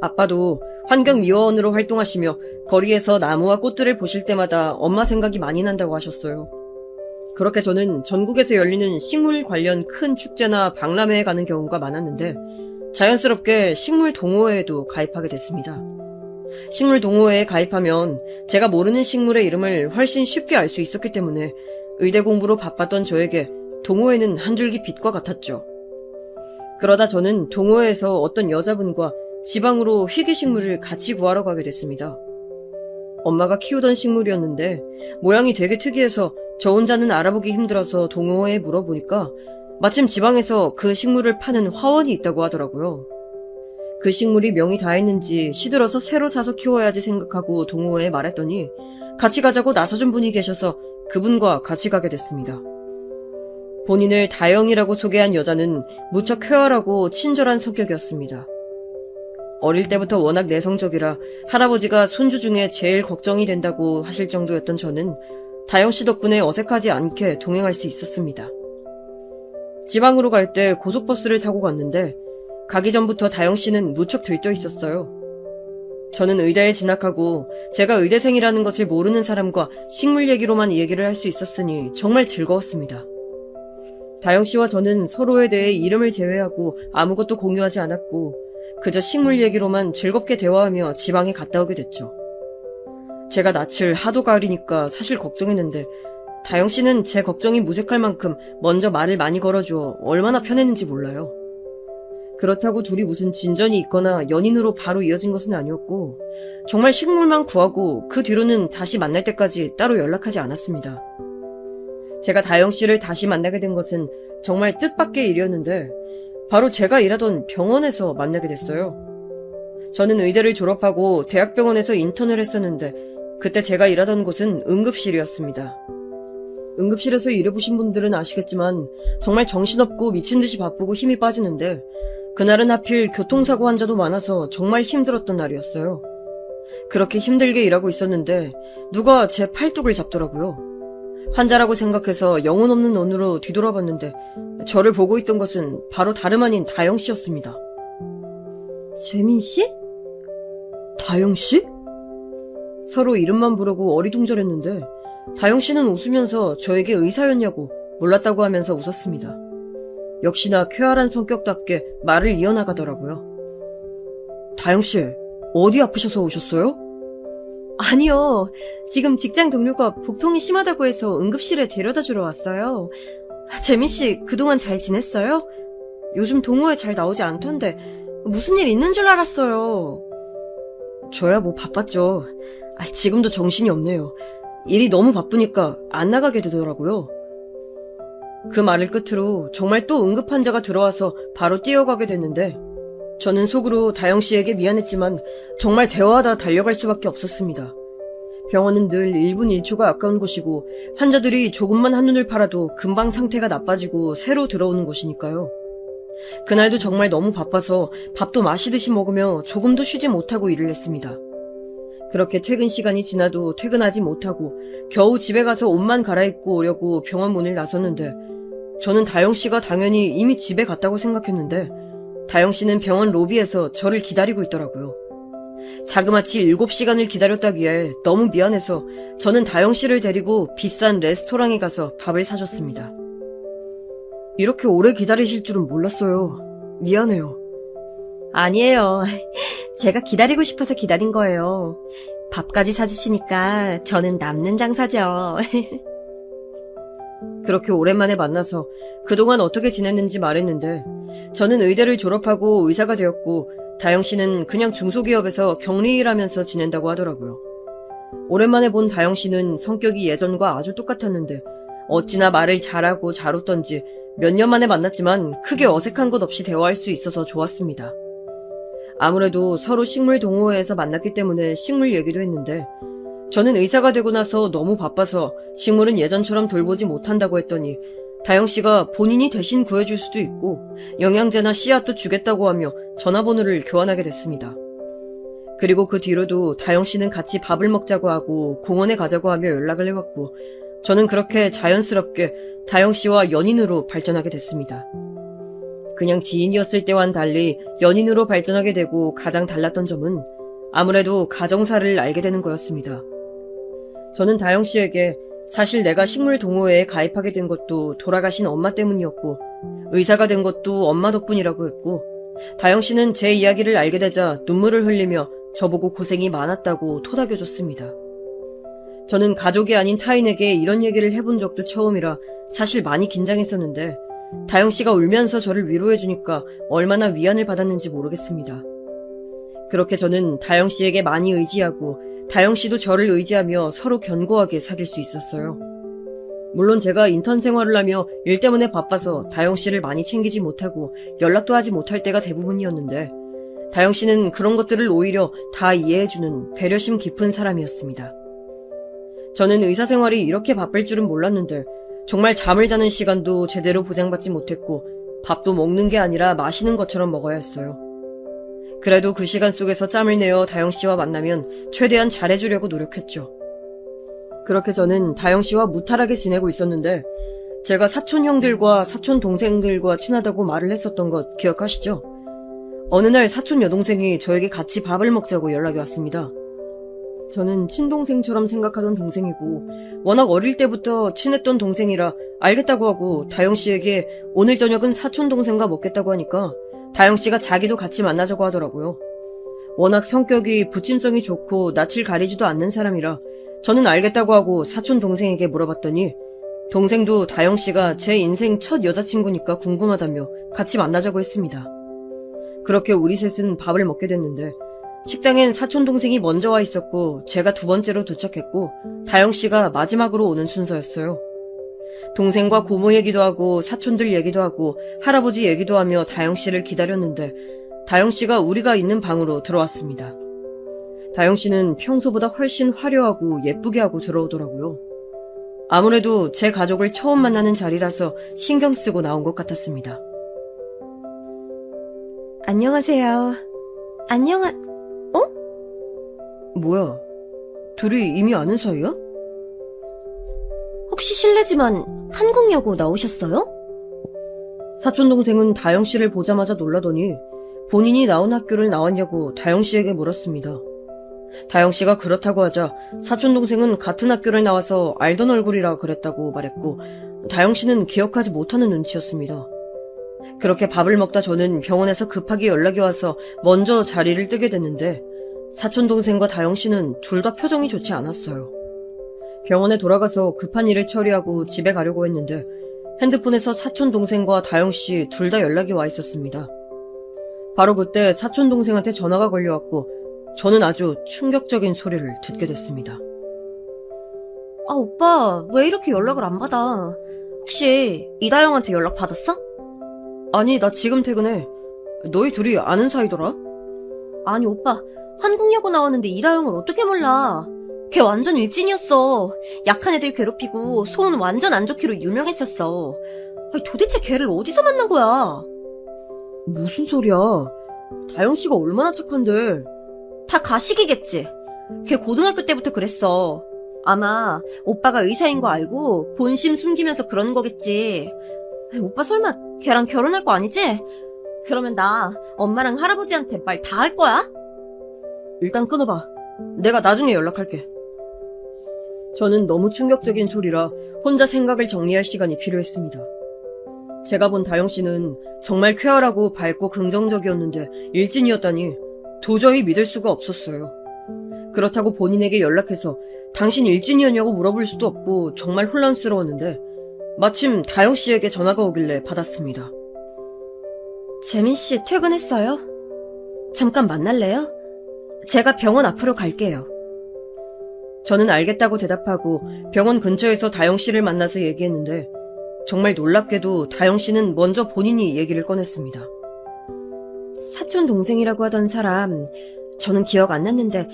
아빠도 환경미화원으로 활동하시며 거리에서 나무와 꽃들을 보실 때마다 엄마 생각이 많이 난다고 하셨어요. 그렇게 저는 전국에서 열리는 식물 관련 큰 축제나 박람회에 가는 경우가 많았는데 자연스럽게 식물 동호회에도 가입하게 됐습니다. 식물 동호회에 가입하면 제가 모르는 식물의 이름을 훨씬 쉽게 알 수 있었기 때문에 의대 공부로 바빴던 저에게 동호회는 한 줄기 빛과 같았죠. 그러다 저는 동호회에서 어떤 여자분과 지방으로 희귀식물을 같이 구하러 가게 됐습니다. 엄마가 키우던 식물이었는데 모양이 되게 특이해서 저 혼자는 알아보기 힘들어서 동호회에 물어보니까 마침 지방에서 그 식물을 파는 화원이 있다고 하더라고요. 그 식물이 명이 닿았는지 시들어서 새로 사서 키워야지 생각하고 동호회에 말했더니 같이 가자고 나서준 분이 계셔서 그분과 같이 가게 됐습니다. 본인을 다영이라고 소개한 여자는 무척 쾌활하고 친절한 성격이었습니다. 어릴 때부터 워낙 내성적이라 할아버지가 손주 중에 제일 걱정이 된다고 하실 정도였던 저는 다영 씨 덕분에 어색하지 않게 동행할 수 있었습니다. 지방으로 갈 때 고속버스를 타고 갔는데 가기 전부터 다영 씨는 무척 들떠 있었어요. 저는 의대에 진학하고 제가 의대생이라는 것을 모르는 사람과 식물 얘기로만 얘기를 할 수 있었으니 정말 즐거웠습니다. 다영 씨와 저는 서로에 대해 이름을 제외하고 아무것도 공유하지 않았고 그저 식물 얘기로만 즐겁게 대화하며 지방에 갔다 오게 됐죠. 제가 낯을 하도 가리니까 사실 걱정했는데 다영 씨는 제 걱정이 무색할 만큼 먼저 말을 많이 걸어주어 얼마나 편했는지 몰라요. 그렇다고 둘이 무슨 진전이 있거나 연인으로 바로 이어진 것은 아니었고 정말 식물만 구하고 그 뒤로는 다시 만날 때까지 따로 연락하지 않았습니다. 제가 다영 씨를 다시 만나게 된 것은 정말 뜻밖의 일이었는데 바로 제가 일하던 병원에서 만나게 됐어요. 저는 의대를 졸업하고 대학병원에서 인턴을 했었는데 그때 제가 일하던 곳은 응급실이었습니다. 응급실에서 일해보신 분들은 아시겠지만 정말 정신없고 미친 듯이 바쁘고 힘이 빠지는데 그날은 하필 교통사고 환자도 많아서 정말 힘들었던 날이었어요. 그렇게 힘들게 일하고 있었는데 누가 제 팔뚝을 잡더라고요. 환자라고 생각해서 영혼 없는 눈으로 뒤돌아봤는데 저를 보고 있던 것은 바로 다름 아닌 다영 씨였습니다. 재민 씨? 다영 씨? 서로 이름만 부르고 어리둥절했는데 다영 씨는 웃으면서 저에게 의사였냐고 몰랐다고 하면서 웃었습니다. 역시나 쾌활한 성격답게 말을 이어나가더라고요. 다영 씨, 어디 아프셔서 오셨어요? 아니요. 지금 직장 동료가 복통이 심하다고 해서 응급실에 데려다 주러 왔어요. 재민 씨, 그동안 잘 지냈어요? 요즘 동호회 잘 나오지 않던데 무슨 일 있는 줄 알았어요. 저야 뭐 바빴죠. 지금도 정신이 없네요. 일이 너무 바쁘니까 안 나가게 되더라고요. 그 말을 끝으로 정말 또 응급 환자가 들어와서 바로 뛰어가게 됐는데 저는 속으로 다영 씨에게 미안했지만 정말 대화하다 달려갈 수밖에 없었습니다. 병원은 늘 1분 1초가 아까운 곳이고 환자들이 조금만 한눈을 팔아도 금방 상태가 나빠지고 새로 들어오는 곳이니까요. 그날도 정말 너무 바빠서 밥도 마시듯이 먹으며 조금도 쉬지 못하고 일을 했습니다. 그렇게 퇴근 시간이 지나도 퇴근하지 못하고 겨우 집에 가서 옷만 갈아입고 오려고 병원 문을 나섰는데 저는 다영 씨가 당연히 이미 집에 갔다고 생각했는데 다영 씨는 병원 로비에서 저를 기다리고 있더라고요. 자그마치 7시간을 기다렸다기에 너무 미안해서 저는 다영 씨를 데리고 비싼 레스토랑에 가서 밥을 사줬습니다. 이렇게 오래 기다리실 줄은 몰랐어요. 미안해요. 아니에요. 제가 기다리고 싶어서 기다린 거예요. 밥까지 사주시니까 저는 남는 장사죠. 그렇게 오랜만에 만나서 그동안 어떻게 지냈는지 말했는데 저는 의대를 졸업하고 의사가 되었고 다영 씨는 그냥 중소기업에서 격리일하면서 지낸다고 하더라고요. 오랜만에 본 다영 씨는 성격이 예전과 아주 똑같았는데 어찌나 말을 잘하고 잘 웃던지 몇 년 만에 만났지만 크게 어색한 것 없이 대화할 수 있어서 좋았습니다. 아무래도 서로 식물 동호회에서 만났기 때문에 식물 얘기도 했는데 저는 의사가 되고 나서 너무 바빠서 식물은 예전처럼 돌보지 못한다고 했더니 다영 씨가 본인이 대신 구해줄 수도 있고 영양제나 씨앗도 주겠다고 하며 전화번호를 교환하게 됐습니다. 그리고 그 뒤로도 다영 씨는 같이 밥을 먹자고 하고 공원에 가자고 하며 연락을 해왔고 저는 그렇게 자연스럽게 다영 씨와 연인으로 발전하게 됐습니다. 그냥 지인이었을 때와는 달리 연인으로 발전하게 되고 가장 달랐던 점은 아무래도 가정사를 알게 되는 거였습니다. 저는 다영 씨에게 사실 내가 식물 동호회에 가입하게 된 것도 돌아가신 엄마 때문이었고 의사가 된 것도 엄마 덕분이라고 했고 다영 씨는 제 이야기를 알게 되자 눈물을 흘리며 저보고 고생이 많았다고 토닥여줬습니다. 저는 가족이 아닌 타인에게 이런 얘기를 해본 적도 처음이라 사실 많이 긴장했었는데 다영 씨가 울면서 저를 위로해주니까 얼마나 위안을 받았는지 모르겠습니다. 그렇게 저는 다영 씨에게 많이 의지하고 다영 씨도 저를 의지하며 서로 견고하게 사귈 수 있었어요. 물론 제가 인턴 생활을 하며 일 때문에 바빠서 다영 씨를 많이 챙기지 못하고 연락도 하지 못할 때가 대부분이었는데 다영 씨는 그런 것들을 오히려 다 이해해주는 배려심 깊은 사람이었습니다. 저는 의사 생활이 이렇게 바쁠 줄은 몰랐는데 정말 잠을 자는 시간도 제대로 보장받지 못했고 밥도 먹는 게 아니라 마시는 것처럼 먹어야 했어요. 그래도 그 시간 속에서 짬을 내어 다영 씨와 만나면 최대한 잘해주려고 노력했죠. 그렇게 저는 다영 씨와 무탈하게 지내고 있었는데 제가 사촌 형들과 사촌 동생들과 친하다고 말을 했었던 것 기억하시죠? 어느 날 사촌 여동생이 저에게 같이 밥을 먹자고 연락이 왔습니다. 저는 친동생처럼 생각하던 동생이고 워낙 어릴 때부터 친했던 동생이라 알겠다고 하고 다영씨에게 오늘 저녁은 사촌동생과 먹겠다고 하니까 다영씨가 자기도 같이 만나자고 하더라고요. 워낙 성격이 부침성이 좋고 낯을 가리지도 않는 사람이라 저는 알겠다고 하고 사촌동생에게 물어봤더니 동생도 다영씨가 제 인생 첫 여자친구니까 궁금하다며 같이 만나자고 했습니다. 그렇게 우리 셋은 밥을 먹게 됐는데 식당엔 사촌동생이 먼저 와 있었고 제가 두 번째로 도착했고 다영씨가 마지막으로 오는 순서였어요. 동생과 고모 얘기도 하고 사촌들 얘기도 하고 할아버지 얘기도 하며 다영씨를 기다렸는데 다영씨가 우리가 있는 방으로 들어왔습니다. 다영씨는 평소보다 훨씬 화려하고 예쁘게 하고 들어오더라고요. 아무래도 제 가족을 처음 만나는 자리라서 신경 쓰고 나온 것 같았습니다. 안녕하세요. 뭐야? 둘이 이미 아는 사이야? 혹시 실례지만 한국여고 나오셨어요? 사촌동생은 다영씨를 보자마자 놀라더니 본인이 나온 학교를 나왔냐고 다영씨에게 물었습니다. 다영씨가 그렇다고 하자 사촌동생은 같은 학교를 나와서 알던 얼굴이라 그랬다고 말했고 다영씨는 기억하지 못하는 눈치였습니다. 그렇게 밥을 먹다 저는 병원에서 급하게 연락이 와서 먼저 자리를 뜨게 됐는데 사촌동생과 다영씨는 둘 다 표정이 좋지 않았어요. 병원에 돌아가서 급한 일을 처리하고 집에 가려고 했는데 핸드폰에서 사촌동생과 다영씨 둘 다 연락이 와 있었습니다. 바로 그때 사촌동생한테 전화가 걸려왔고 저는 아주 충격적인 소리를 듣게 됐습니다. 아, 오빠, 왜 이렇게 연락을 안 받아? 혹시 이다영한테 연락 받았어? 아니, 나 지금 퇴근해. 너희 둘이 아는 사이더라? 아니, 오빠, 한국여고 나왔는데 이다영을 어떻게 몰라? 걔 완전 일진이었어. 약한 애들 괴롭히고 소문 완전 안 좋기로 유명했었어. 아니, 도대체 걔를 어디서 만난 거야? 무슨 소리야. 다영씨가 얼마나 착한데. 다 가식이겠지. 걔 고등학교 때부터 그랬어. 아마 오빠가 의사인 거 알고 본심 숨기면서 그러는 거겠지. 아니, 오빠 설마 걔랑 결혼할 거 아니지? 그러면 나 엄마랑 할아버지한테 말 다 할 거야? 일단 끊어봐. 내가 나중에 연락할게. 저는 너무 충격적인 소리라 혼자 생각을 정리할 시간이 필요했습니다. 제가 본 다영씨는 정말 쾌활하고 밝고 긍정적이었는데 일진이었다니 도저히 믿을 수가 없었어요. 그렇다고 본인에게 연락해서 당신 일진이었냐고 물어볼 수도 없고 정말 혼란스러웠는데 마침 다영씨에게 전화가 오길래 받았습니다. 재민씨 퇴근했어요? 잠깐 만날래요? 제가 병원 앞으로 갈게요. 저는 알겠다고 대답하고 병원 근처에서 다영씨를 만나서 얘기했는데 정말 놀랍게도 다영씨는 먼저 본인이 얘기를 꺼냈습니다. 사촌 동생이라고 하던 사람, 저는 기억 안 났는데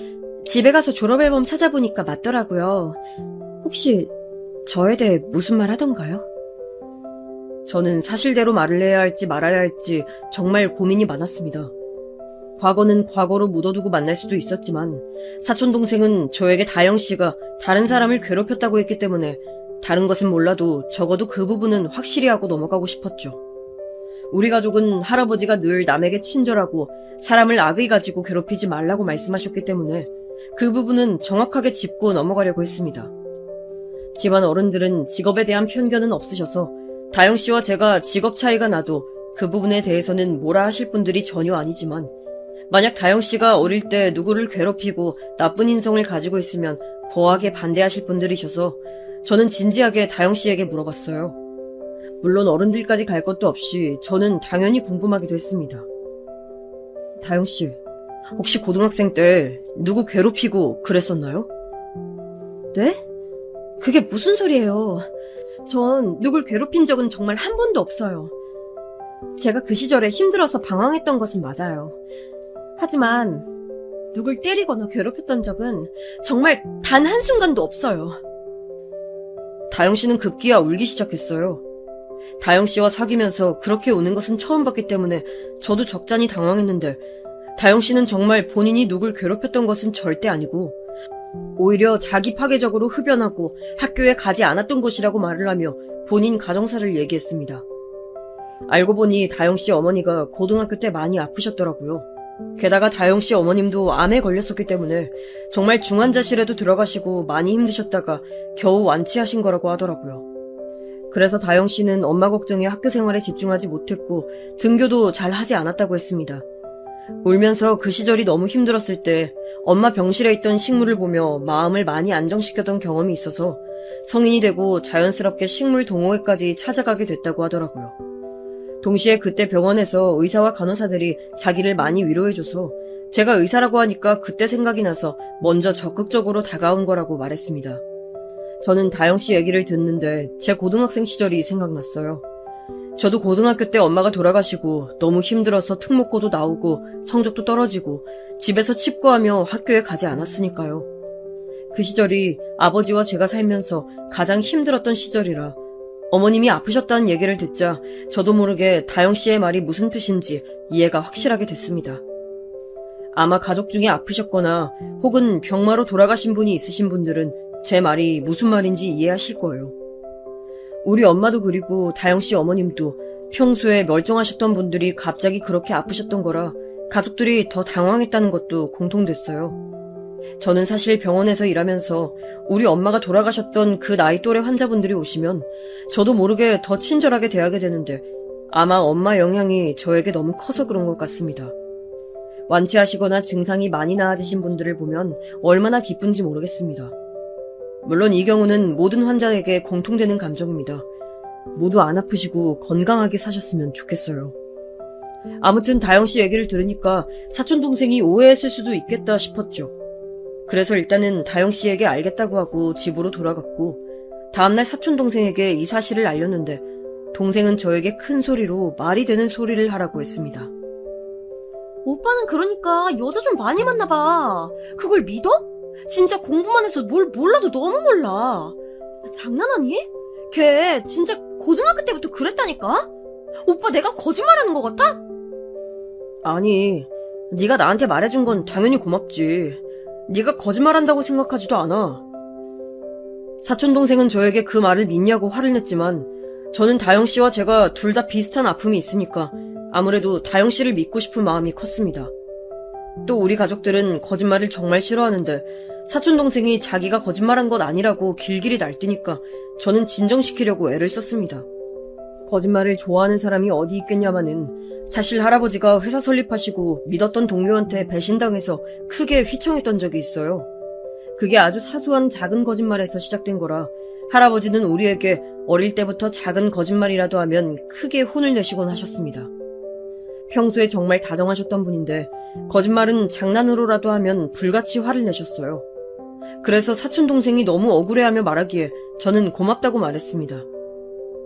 집에 가서 졸업앨범 찾아보니까 맞더라고요. 혹시 저에 대해 무슨 말 하던가요? 저는 사실대로 말을 해야 할지 말아야 할지 정말 고민이 많았습니다. 과거는 과거로 묻어두고 만날 수도 있었지만 사촌동생은 저에게 다영씨가 다른 사람을 괴롭혔다고 했기 때문에 다른 것은 몰라도 적어도 그 부분은 확실히 하고 넘어가고 싶었죠. 우리 가족은 할아버지가 늘 남에게 친절하고 사람을 악의 가지고 괴롭히지 말라고 말씀하셨기 때문에 그 부분은 정확하게 짚고 넘어가려고 했습니다. 집안 어른들은 직업에 대한 편견은 없으셔서 다영씨와 제가 직업 차이가 나도 그 부분에 대해서는 뭐라 하실 분들이 전혀 아니지만 만약 다영씨가 어릴 때 누구를 괴롭히고 나쁜 인성을 가지고 있으면 거하게 반대하실 분들이셔서 저는 진지하게 다영씨에게 물어봤어요. 물론 어른들까지 갈 것도 없이 저는 당연히 궁금하기도 했습니다. 다영씨, 혹시 고등학생 때 누구 괴롭히고 그랬었나요? 네? 그게 무슨 소리예요? 전 누굴 괴롭힌 적은 정말 한 번도 없어요. 제가 그 시절에 힘들어서 방황했던 것은 맞아요. 하지만 누굴 때리거나 괴롭혔던 적은 정말 단 한순간도 없어요. 다영씨는 급기야 울기 시작했어요. 다영씨와 사귀면서 그렇게 우는 것은 처음 봤기 때문에 저도 적잖이 당황했는데 다영씨는 정말 본인이 누굴 괴롭혔던 것은 절대 아니고 오히려 자기 파괴적으로 흡연하고 학교에 가지 않았던 것이라고 말을 하며 본인 가정사를 얘기했습니다. 알고 보니 다영씨 어머니가 고등학교 때 많이 아프셨더라고요. 게다가 다영씨 어머님도 암에 걸렸었기 때문에 정말 중환자실에도 들어가시고 많이 힘드셨다가 겨우 완치하신 거라고 하더라고요. 그래서 다영씨는 엄마 걱정에 학교 생활에 집중하지 못했고 등교도 잘 하지 않았다고 했습니다. 울면서 그 시절이 너무 힘들었을 때 엄마 병실에 있던 식물을 보며 마음을 많이 안정시켰던 경험이 있어서 성인이 되고 자연스럽게 식물 동호회까지 찾아가게 됐다고 하더라고요. 동시에 그때 병원에서 의사와 간호사들이 자기를 많이 위로해줘서 제가 의사라고 하니까 그때 생각이 나서 먼저 적극적으로 다가온 거라고 말했습니다. 저는 다영씨 얘기를 듣는데 제 고등학생 시절이 생각났어요. 저도 고등학교 때 엄마가 돌아가시고 너무 힘들어서 특목고도 나오고 성적도 떨어지고 집에서 칩거하며 학교에 가지 않았으니까요. 그 시절이 아버지와 제가 살면서 가장 힘들었던 시절이라 어머님이 아프셨다는 얘기를 듣자 저도 모르게 다영씨의 말이 무슨 뜻인지 이해가 확실하게 됐습니다. 아마 가족 중에 아프셨거나 혹은 병마로 돌아가신 분이 있으신 분들은 제 말이 무슨 말인지 이해하실 거예요. 우리 엄마도 그리고 다영씨 어머님도 평소에 멀쩡하셨던 분들이 갑자기 그렇게 아프셨던 거라 가족들이 더 당황했다는 것도 공통됐어요. 저는 사실 병원에서 일하면서 우리 엄마가 돌아가셨던 그 나이 또래 환자분들이 오시면 저도 모르게 더 친절하게 대하게 되는데 아마 엄마 영향이 저에게 너무 커서 그런 것 같습니다. 완치하시거나 증상이 많이 나아지신 분들을 보면 얼마나 기쁜지 모르겠습니다. 물론 이 경우는 모든 환자에게 공통되는 감정입니다. 모두 안 아프시고 건강하게 사셨으면 좋겠어요. 아무튼 다영씨 얘기를 들으니까 사촌동생이 오해했을 수도 있겠다 싶었죠. 그래서 일단은 다영씨에게 알겠다고 하고 집으로 돌아갔고 다음날 사촌동생에게 이 사실을 알렸는데 동생은 저에게 큰 소리로 말이 되는 소리를 하라고 했습니다. 오빠는 그러니까 여자 좀 많이 만나봐. 그걸 믿어? 진짜 공부만 해서 뭘 몰라도 너무 몰라. 장난하니? 걔 진짜 고등학교 때부터 그랬다니까? 오빠 내가 거짓말하는 것 같아? 아니, 네가 나한테 말해준 건 당연히 고맙지. 네가 거짓말한다고 생각하지도 않아. 사촌동생은 저에게 그 말을 믿냐고 화를 냈지만 저는 다영씨와 제가 둘 다 비슷한 아픔이 있으니까 아무래도 다영씨를 믿고 싶은 마음이 컸습니다. 또 우리 가족들은 거짓말을 정말 싫어하는데 사촌동생이 자기가 거짓말한 것 아니라고 길길이 날뛰니까 저는 진정시키려고 애를 썼습니다. 거짓말을 좋아하는 사람이 어디 있겠냐마는 사실 할아버지가 회사 설립하시고 믿었던 동료한테 배신당해서 크게 휘청했던 적이 있어요. 그게 아주 사소한 작은 거짓말에서 시작된 거라 할아버지는 우리에게 어릴 때부터 작은 거짓말이라도 하면 크게 혼을 내시곤 하셨습니다. 평소에 정말 다정하셨던 분인데 거짓말은 장난으로라도 하면 불같이 화를 내셨어요. 그래서 사촌동생이 너무 억울해하며 말하기에 저는 고맙다고 말했습니다.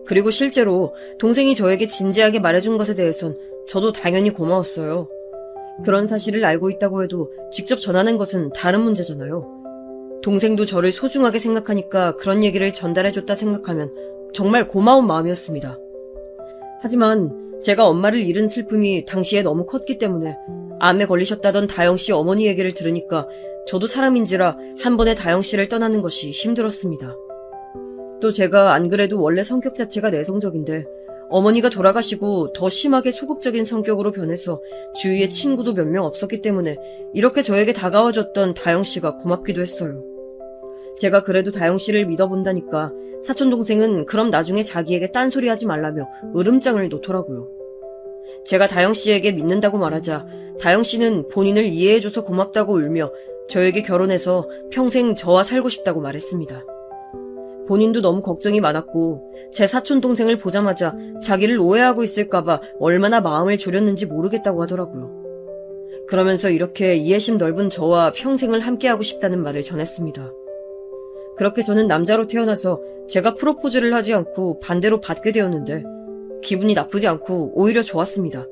그리고 실제로 동생이 저에게 진지하게 말해준 것에 대해선 저도 당연히 고마웠어요. 그런 사실을 알고 있다고 해도 직접 전하는 것은 다른 문제잖아요. 동생도 저를 소중하게 생각하니까 그런 얘기를 전달해줬다 생각하면 정말 고마운 마음이었습니다. 하지만 제가 엄마를 잃은 슬픔이 당시에 너무 컸기 때문에 암에 걸리셨다던 다영씨 어머니 얘기를 들으니까 저도 사람인지라 한 번에 다영씨를 떠나는 것이 힘들었습니다. 또 제가 안 그래도 원래 성격 자체가 내성적인데 어머니가 돌아가시고 더 심하게 소극적인 성격으로 변해서 주위에 친구도 몇 명 없었기 때문에 이렇게 저에게 다가와줬던 다영씨가 고맙기도 했어요. 제가 그래도 다영씨를 믿어본다니까 사촌동생은 그럼 나중에 자기에게 딴소리 하지 말라며 으름장을 놓더라고요. 제가 다영씨에게 믿는다고 말하자 다영씨는 본인을 이해해줘서 고맙다고 울며 저에게 결혼해서 평생 저와 살고 싶다고 말했습니다. 본인도 너무 걱정이 많았고 제 사촌동생을 보자마자 자기를 오해하고 있을까봐 얼마나 마음을 졸였는지 모르겠다고 하더라고요. 그러면서 이렇게 이해심 넓은 저와 평생을 함께하고 싶다는 말을 전했습니다. 그렇게 저는 남자로 태어나서 제가 프로포즈를 하지 않고 반대로 받게 되었는데 기분이 나쁘지 않고 오히려 좋았습니다.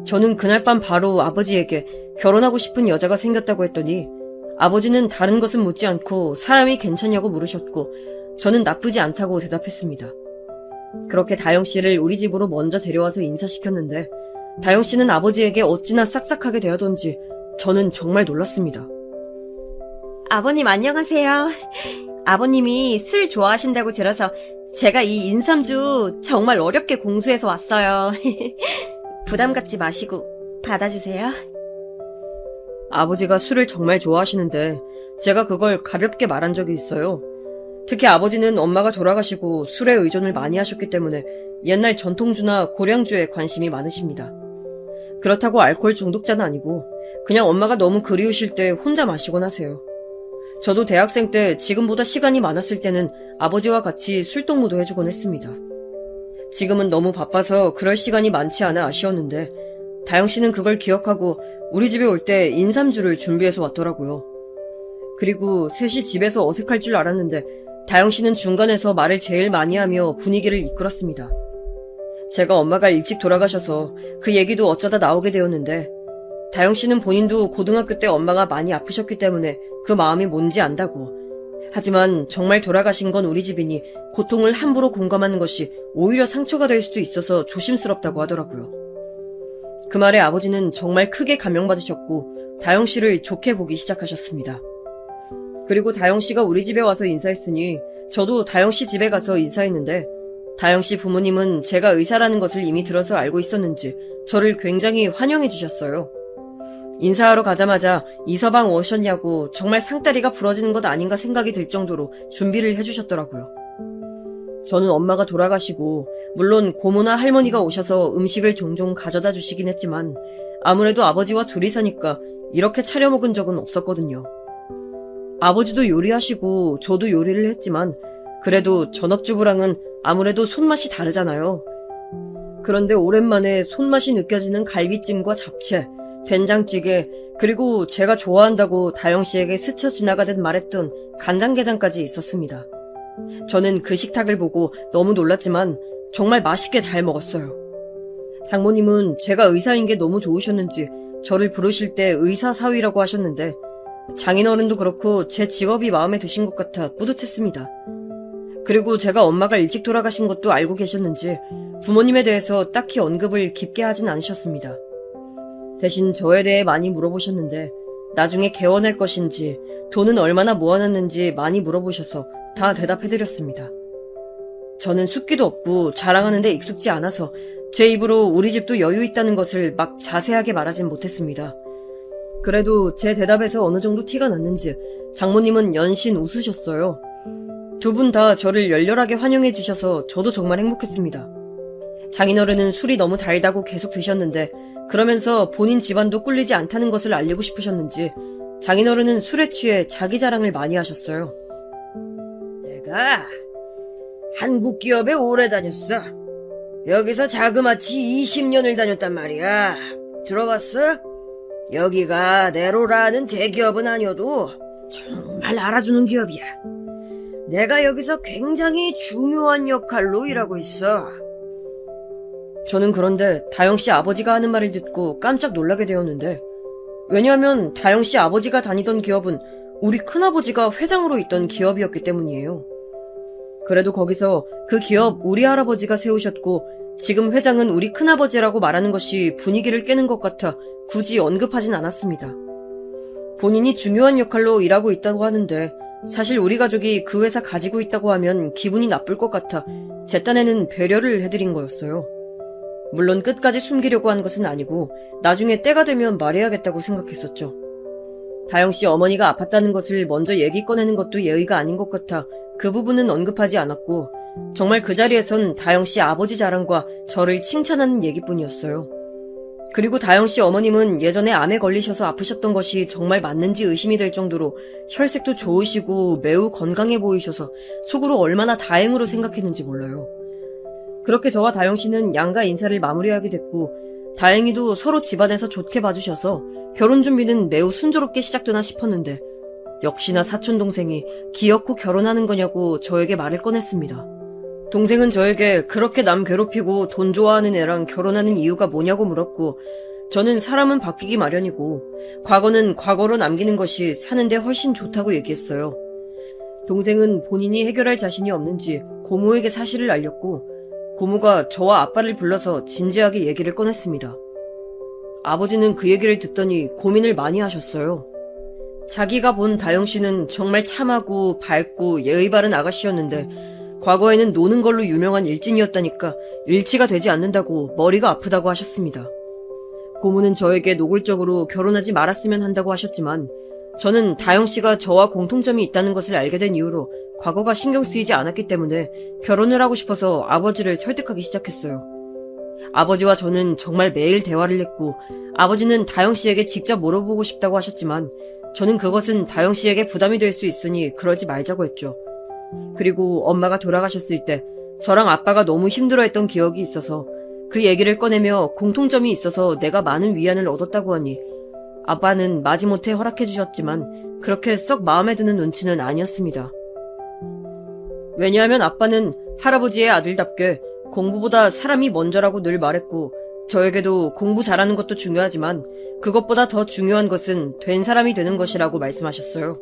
저는 그날 밤 바로 아버지에게 결혼하고 싶은 여자가 생겼다고 했더니 아버지는 다른 것은 묻지 않고 사람이 괜찮냐고 물으셨고 저는 나쁘지 않다고 대답했습니다. 그렇게 다영씨를 우리 집으로 먼저 데려와서 인사시켰는데 다영씨는 아버지에게 어찌나 싹싹하게 대하던지 저는 정말 놀랐습니다. 아버님 안녕하세요. 아버님이 술 좋아하신다고 들어서 제가 이 인삼주 정말 어렵게 공수해서 왔어요. 부담 갖지 마시고 받아주세요. 아버지가 술을 정말 좋아하시는데 제가 그걸 가볍게 말한 적이 있어요. 특히 아버지는 엄마가 돌아가시고 술에 의존을 많이 하셨기 때문에 옛날 전통주나 고량주에 관심이 많으십니다. 그렇다고 알코올 중독자는 아니고 그냥 엄마가 너무 그리우실 때 혼자 마시곤 하세요. 저도 대학생 때 지금보다 시간이 많았을 때는 아버지와 같이 술동무도 해주곤 했습니다. 지금은 너무 바빠서 그럴 시간이 많지 않아 아쉬웠는데 다영 씨는 그걸 기억하고 우리 집에 올 때 인삼주를 준비해서 왔더라고요. 그리고 셋이 집에서 어색할 줄 알았는데 다영 씨는 중간에서 말을 제일 많이 하며 분위기를 이끌었습니다. 제가 엄마가 일찍 돌아가셔서 그 얘기도 어쩌다 나오게 되었는데 다영 씨는 본인도 고등학교 때 엄마가 많이 아프셨기 때문에 그 마음이 뭔지 안다고. 하지만 정말 돌아가신 건 우리 집이니 고통을 함부로 공감하는 것이 오히려 상처가 될 수도 있어서 조심스럽다고 하더라고요. 그 말에 아버지는 정말 크게 감명받으셨고 다영 씨를 좋게 보기 시작하셨습니다. 그리고 다영 씨가 우리 집에 와서 인사했으니 저도 다영 씨 집에 가서 인사했는데 다영 씨 부모님은 제가 의사라는 것을 이미 들어서 알고 있었는지 저를 굉장히 환영해 주셨어요. 인사하러 가자마자 이서방 오셨냐고 정말 상다리가 부러지는 것 아닌가 생각이 들 정도로 준비를 해주셨더라고요. 저는 엄마가 돌아가시고 물론 고모나 할머니가 오셔서 음식을 종종 가져다 주시긴 했지만 아무래도 아버지와 둘이 사니까 이렇게 차려 먹은 적은 없었거든요. 아버지도 요리하시고 저도 요리를 했지만 그래도 전업주부랑은 아무래도 손맛이 다르잖아요. 그런데 오랜만에 손맛이 느껴지는 갈비찜과 잡채, 된장찌개, 그리고 제가 좋아한다고 다영 씨에게 스쳐 지나가듯 말했던 간장게장까지 있었습니다. 저는 그 식탁을 보고 너무 놀랐지만 정말 맛있게 잘 먹었어요. 장모님은 제가 의사인 게 너무 좋으셨는지 저를 부르실 때 의사사위라고 하셨는데 장인어른도 그렇고 제 직업이 마음에 드신 것 같아 뿌듯했습니다. 그리고 제가 엄마가 일찍 돌아가신 것도 알고 계셨는지 부모님에 대해서 딱히 언급을 깊게 하진 않으셨습니다. 대신 저에 대해 많이 물어보셨는데 나중에 개원할 것인지 돈은 얼마나 모아놨는지 많이 물어보셔서 다 대답해드렸습니다. 저는 숫기도 없고 자랑하는 데 익숙지 않아서 제 입으로 우리 집도 여유 있다는 것을 막 자세하게 말하진 못했습니다. 그래도 제 대답에서 어느 정도 티가 났는지 장모님은 연신 웃으셨어요. 두 분 다 저를 열렬하게 환영해 주셔서 저도 정말 행복했습니다. 장인어른은 술이 너무 달다고 계속 드셨는데 그러면서 본인 집안도 꿀리지 않다는 것을 알리고 싶으셨는지 장인어른은 술에 취해 자기 자랑을 많이 하셨어요. 내가 한국 기업에 오래 다녔어. 여기서 자그마치 20년을 다녔단 말이야. 들어봤어? 여기가 네로라는 대기업은 아니어도 정말 알아주는 기업이야. 내가 여기서 굉장히 중요한 역할로 일하고 있어. 저는 그런데 다영씨 아버지가 하는 말을 듣고 깜짝 놀라게 되었는데 왜냐하면 다영씨 아버지가 다니던 기업은 우리 큰아버지가 회장으로 있던 기업이었기 때문이에요. 그래도 거기서 그 기업 우리 할아버지가 세우셨고 지금 회장은 우리 큰아버지라고 말하는 것이 분위기를 깨는 것 같아 굳이 언급하진 않았습니다. 본인이 중요한 역할로 일하고 있다고 하는데 사실 우리 가족이 그 회사 가지고 있다고 하면 기분이 나쁠 것 같아 제 딴에는 배려를 해드린 거였어요. 물론 끝까지 숨기려고 한 것은 아니고 나중에 때가 되면 말해야겠다고 생각했었죠. 다영씨 어머니가 아팠다는 것을 먼저 얘기 꺼내는 것도 예의가 아닌 것 같아 그 부분은 언급하지 않았고 정말 그 자리에선 다영씨 아버지 자랑과 저를 칭찬하는 얘기뿐이었어요. 그리고 다영씨 어머님은 예전에 암에 걸리셔서 아프셨던 것이 정말 맞는지 의심이 될 정도로 혈색도 좋으시고 매우 건강해 보이셔서 속으로 얼마나 다행으로 생각했는지 몰라요. 그렇게 저와 다영씨는 양가 인사를 마무리하게 됐고 다행히도 서로 집안에서 좋게 봐주셔서 결혼 준비는 매우 순조롭게 시작되나 싶었는데 역시나 사촌동생이 기어코 결혼하는 거냐고 저에게 말을 꺼냈습니다. 동생은 저에게 그렇게 남 괴롭히고 돈 좋아하는 애랑 결혼하는 이유가 뭐냐고 물었고 저는 사람은 바뀌기 마련이고 과거는 과거로 남기는 것이 사는데 훨씬 좋다고 얘기했어요. 동생은 본인이 해결할 자신이 없는지 고모에게 사실을 알렸고 고모가 저와 아빠를 불러서 진지하게 얘기를 꺼냈습니다. 아버지는 그 얘기를 듣더니 고민을 많이 하셨어요. 자기가 본 다영씨는 정말 참하고 밝고 예의 바른 아가씨였는데 과거에는 노는 걸로 유명한 일진이었다니까 일치가 되지 않는다고 머리가 아프다고 하셨습니다. 고모는 저에게 노골적으로 결혼하지 말았으면 한다고 하셨지만 저는 다영씨가 저와 공통점이 있다는 것을 알게 된 이후로 과거가 신경 쓰이지 않았기 때문에 결혼을 하고 싶어서 아버지를 설득하기 시작했어요. 아버지와 저는 정말 매일 대화를 했고 아버지는 다영씨에게 직접 물어보고 싶다고 하셨지만 저는 그것은 다영씨에게 부담이 될 수 있으니 그러지 말자고 했죠. 그리고 엄마가 돌아가셨을 때 저랑 아빠가 너무 힘들어했던 기억이 있어서 그 얘기를 꺼내며 공통점이 있어서 내가 많은 위안을 얻었다고 하니 아빠는 마지못해 허락해 주셨지만 그렇게 썩 마음에 드는 눈치는 아니었습니다. 왜냐하면 아빠는 할아버지의 아들답게 공부보다 사람이 먼저라고 늘 말했고 저에게도 공부 잘하는 것도 중요하지만 그것보다 더 중요한 것은 된 사람이 되는 것이라고 말씀하셨어요.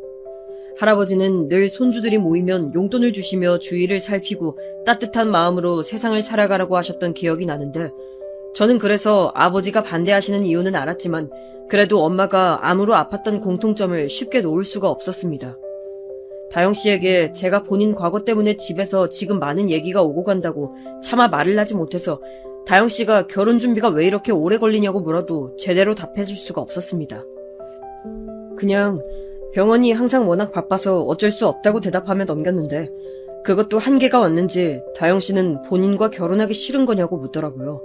할아버지는 늘 손주들이 모이면 용돈을 주시며 주위를 살피고 따뜻한 마음으로 세상을 살아가라고 하셨던 기억이 나는데 저는 그래서 아버지가 반대하시는 이유는 알았지만 그래도 엄마가 암으로 아팠던 공통점을 쉽게 놓을 수가 없었습니다. 다영씨에게 제가 본인 과거 때문에 집에서 지금 많은 얘기가 오고 간다고 차마 말을 하지 못해서 다영씨가 결혼 준비가 왜 이렇게 오래 걸리냐고 물어도 제대로 답해줄 수가 없었습니다. 그냥 병원이 항상 워낙 바빠서 어쩔 수 없다고 대답하며 넘겼는데 그것도 한계가 왔는지 다영씨는 본인과 결혼하기 싫은 거냐고 묻더라고요.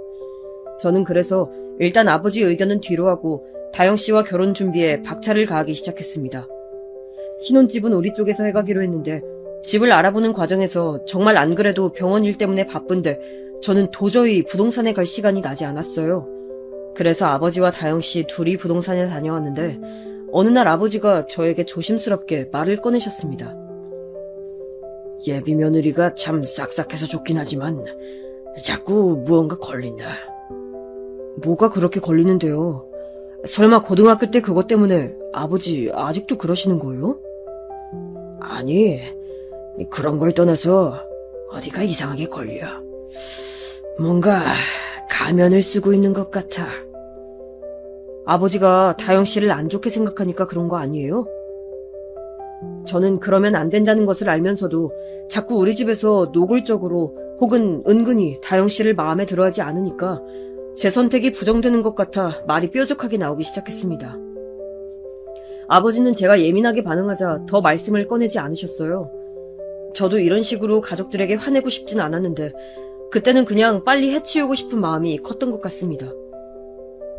저는 그래서 일단 아버지 의견은 뒤로 하고 다영씨와 결혼 준비에 박차를 가하기 시작했습니다. 신혼집은 우리 쪽에서 해가기로 했는데 집을 알아보는 과정에서 정말 안 그래도 병원 일 때문에 바쁜데 저는 도저히 부동산에 갈 시간이 나지 않았어요. 그래서 아버지와 다영씨 둘이 부동산에 다녀왔는데 어느 날 아버지가 저에게 조심스럽게 말을 꺼내셨습니다. 예비 며느리가 참 싹싹해서 좋긴 하지만 자꾸 무언가 걸린다. 뭐가 그렇게 걸리는데요? 설마 고등학교 때 그것 때문에 아버지 아직도 그러시는 거예요? 아니, 그런 걸 떠나서 어디가 이상하게 걸려. 뭔가 가면을 쓰고 있는 것 같아. 아버지가 다영씨를 안 좋게 생각하니까 그런 거 아니에요? 저는 그러면 안 된다는 것을 알면서도 자꾸 우리 집에서 노골적으로 혹은 은근히 다영씨를 마음에 들어하지 않으니까 제 선택이 부정되는 것 같아 말이 뾰족하게 나오기 시작했습니다. 아버지는 제가 예민하게 반응하자 더 말씀을 꺼내지 않으셨어요. 저도 이런 식으로 가족들에게 화내고 싶진 않았는데 그때는 그냥 빨리 해치우고 싶은 마음이 컸던 것 같습니다.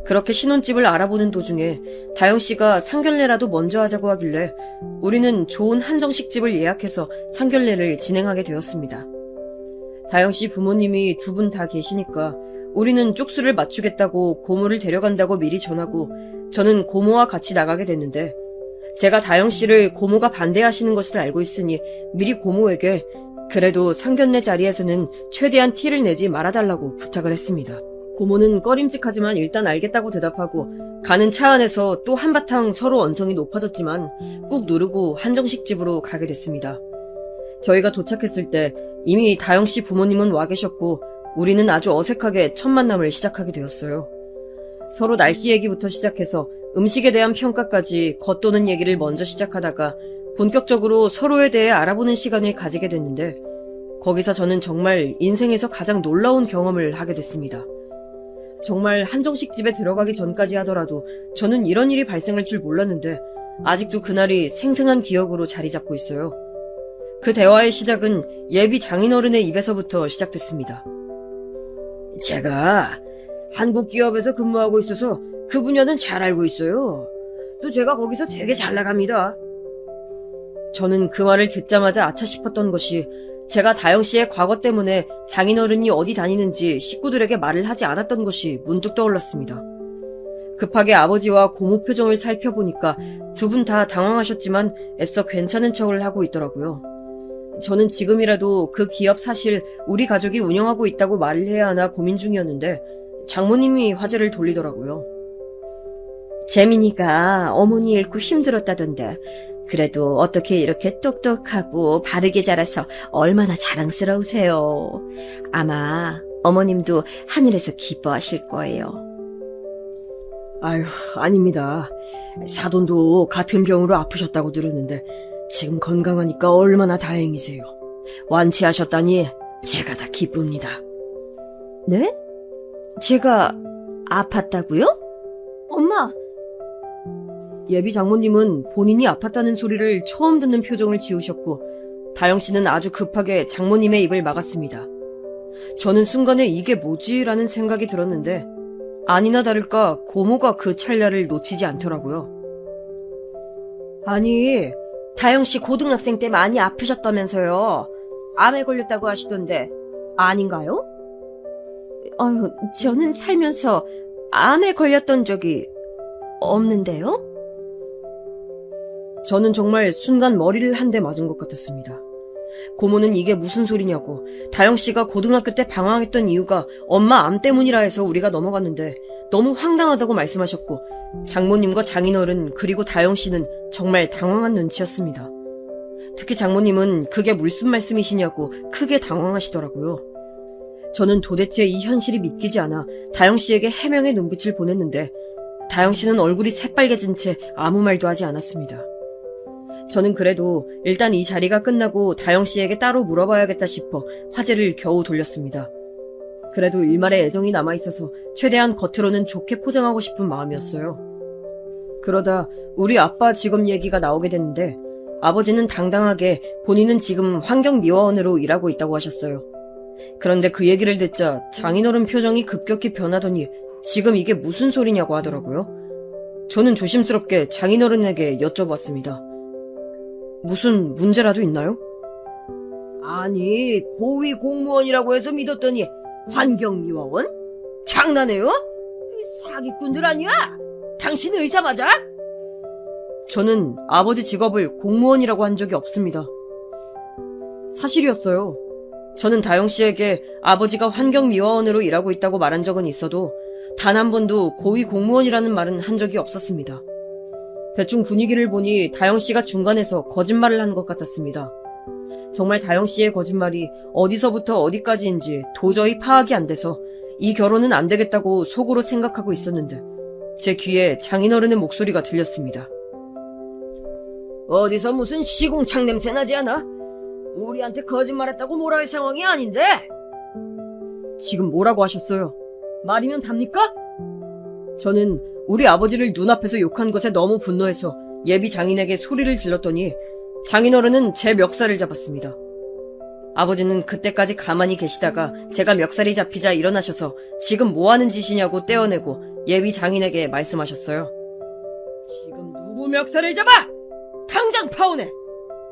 그렇게 신혼집을 알아보는 도중에 다영씨가 상견례라도 먼저 하자고 하길래 우리는 좋은 한정식집을 예약해서 상견례를 진행하게 되었습니다. 다영씨 부모님이 두 분 다 계시니까 우리는 쪽수를 맞추겠다고 고모를 데려간다고 미리 전하고 저는 고모와 같이 나가게 됐는데 제가 다영씨를 고모가 반대하시는 것을 알고 있으니 미리 고모에게 그래도 상견례 자리에서는 최대한 티를 내지 말아달라고 부탁을 했습니다. 고모는 꺼림직하지만 일단 알겠다고 대답하고 가는 차 안에서 또 한바탕 서로 언성이 높아졌지만 꾹 누르고 한정식집으로 가게 됐습니다. 저희가 도착했을 때 이미 다영씨 부모님은 와 계셨고 우리는 아주 어색하게 첫 만남을 시작하게 되었어요. 서로 날씨 얘기부터 시작해서 음식에 대한 평가까지 겉도는 얘기를 먼저 시작하다가 본격적으로 서로에 대해 알아보는 시간을 가지게 됐는데 거기서 저는 정말 인생에서 가장 놀라운 경험을 하게 됐습니다. 정말 한정식집에 들어가기 전까지 하더라도 저는 이런 일이 발생할 줄 몰랐는데 아직도 그날이 생생한 기억으로 자리 잡고 있어요. 그 대화의 시작은 예비 장인어른의 입에서부터 시작됐습니다. 제가 한국 기업에서 근무하고 있어서 그 분야는 잘 알고 있어요. 또 제가 거기서 되게 잘 나갑니다. 저는 그 말을 듣자마자 아차 싶었던 것이 제가 다영씨의 과거 때문에 장인어른이 어디 다니는지 식구들에게 말을 하지 않았던 것이 문득 떠올랐습니다. 급하게 아버지와 고모 표정을 살펴보니까 두 분 다 당황하셨지만 애써 괜찮은 척을 하고 있더라고요. 저는 지금이라도 그 기업 사실 우리 가족이 운영하고 있다고 말을 해야 하나 고민 중이었는데 장모님이 화제를 돌리더라고요. 재민이가 어머니 잃고 힘들었다던데 그래도 어떻게 이렇게 똑똑하고 바르게 자라서 얼마나 자랑스러우세요. 아마 어머님도 하늘에서 기뻐하실 거예요. 아유, 아닙니다. 사돈도 같은 병으로 아프셨다고 들었는데 지금 건강하니까 얼마나 다행이세요. 완치하셨다니 제가 다 기쁩니다. 네? 제가 아팠다고요? 엄마, 예비 장모님은 본인이 아팠다는 소리를 처음 듣는 표정을 지으셨고 다영 씨는 아주 급하게 장모님의 입을 막았습니다. 저는 순간에 이게 뭐지라는 생각이 들었는데 아니나 다를까 고모가 그 찰나를 놓치지 않더라고요. 아니, 다영 씨 고등학생 때 많이 아프셨다면서요. 암에 걸렸다고 하시던데 아닌가요? 아유, 저는 살면서 암에 걸렸던 적이 없는데요? 저는 정말 순간 머리를 한 대 맞은 것 같았습니다. 고모는 이게 무슨 소리냐고, 다영 씨가 고등학교 때 방황했던 이유가 엄마 암 때문이라 해서 우리가 넘어갔는데 너무 황당하다고 말씀하셨고, 장모님과 장인어른 그리고 다영 씨는 정말 당황한 눈치였습니다. 특히 장모님은 그게 무슨 말씀이시냐고 크게 당황하시더라고요. 저는 도대체 이 현실이 믿기지 않아 다영 씨에게 해명의 눈빛을 보냈는데 다영 씨는 얼굴이 새빨개진 채 아무 말도 하지 않았습니다. 저는 그래도 일단 이 자리가 끝나고 다영 씨에게 따로 물어봐야겠다 싶어 화제를 겨우 돌렸습니다. 그래도 일말의 애정이 남아있어서 최대한 겉으로는 좋게 포장하고 싶은 마음이었어요. 그러다 우리 아빠 직업 얘기가 나오게 됐는데 아버지는 당당하게 본인은 지금 환경미화원으로 일하고 있다고 하셨어요. 그런데 그 얘기를 듣자 장인어른 표정이 급격히 변하더니 지금 이게 무슨 소리냐고 하더라고요. 저는 조심스럽게 장인어른에게 여쭤봤습니다. 무슨 문제라도 있나요? 아니, 고위 공무원이라고 해서 믿었더니 환경미화원? 장난해요? 사기꾼들 아니야? 당신 의사 맞아? 저는 아버지 직업을 공무원이라고 한 적이 없습니다. 사실이었어요. 저는 다영 씨에게 아버지가 환경미화원으로 일하고 있다고 말한 적은 있어도 단 한 번도 고위 공무원이라는 말은 한 적이 없었습니다. 대충 분위기를 보니 다영 씨가 중간에서 거짓말을 한 것 같았습니다. 정말 다영 씨의 거짓말이 어디서부터 어디까지인지 도저히 파악이 안 돼서 이 결혼은 안 되겠다고 속으로 생각하고 있었는데 제 귀에 장인어른의 목소리가 들렸습니다. 어디서 무슨 시궁창 냄새 나지 않아? 우리한테 거짓말했다고 뭐라 할 상황이 아닌데? 지금 뭐라고 하셨어요? 말이면 답니까? 저는 우리 아버지를 눈앞에서 욕한 것에 너무 분노해서 예비 장인에게 소리를 질렀더니 장인어른은 제 멱살을 잡았습니다. 아버지는 그때까지 가만히 계시다가 제가 멱살이 잡히자 일어나셔서 지금 뭐하는 짓이냐고 떼어내고 예비 장인에게 말씀하셨어요. 지금 누구 멱살을 잡아? 당장 파혼해!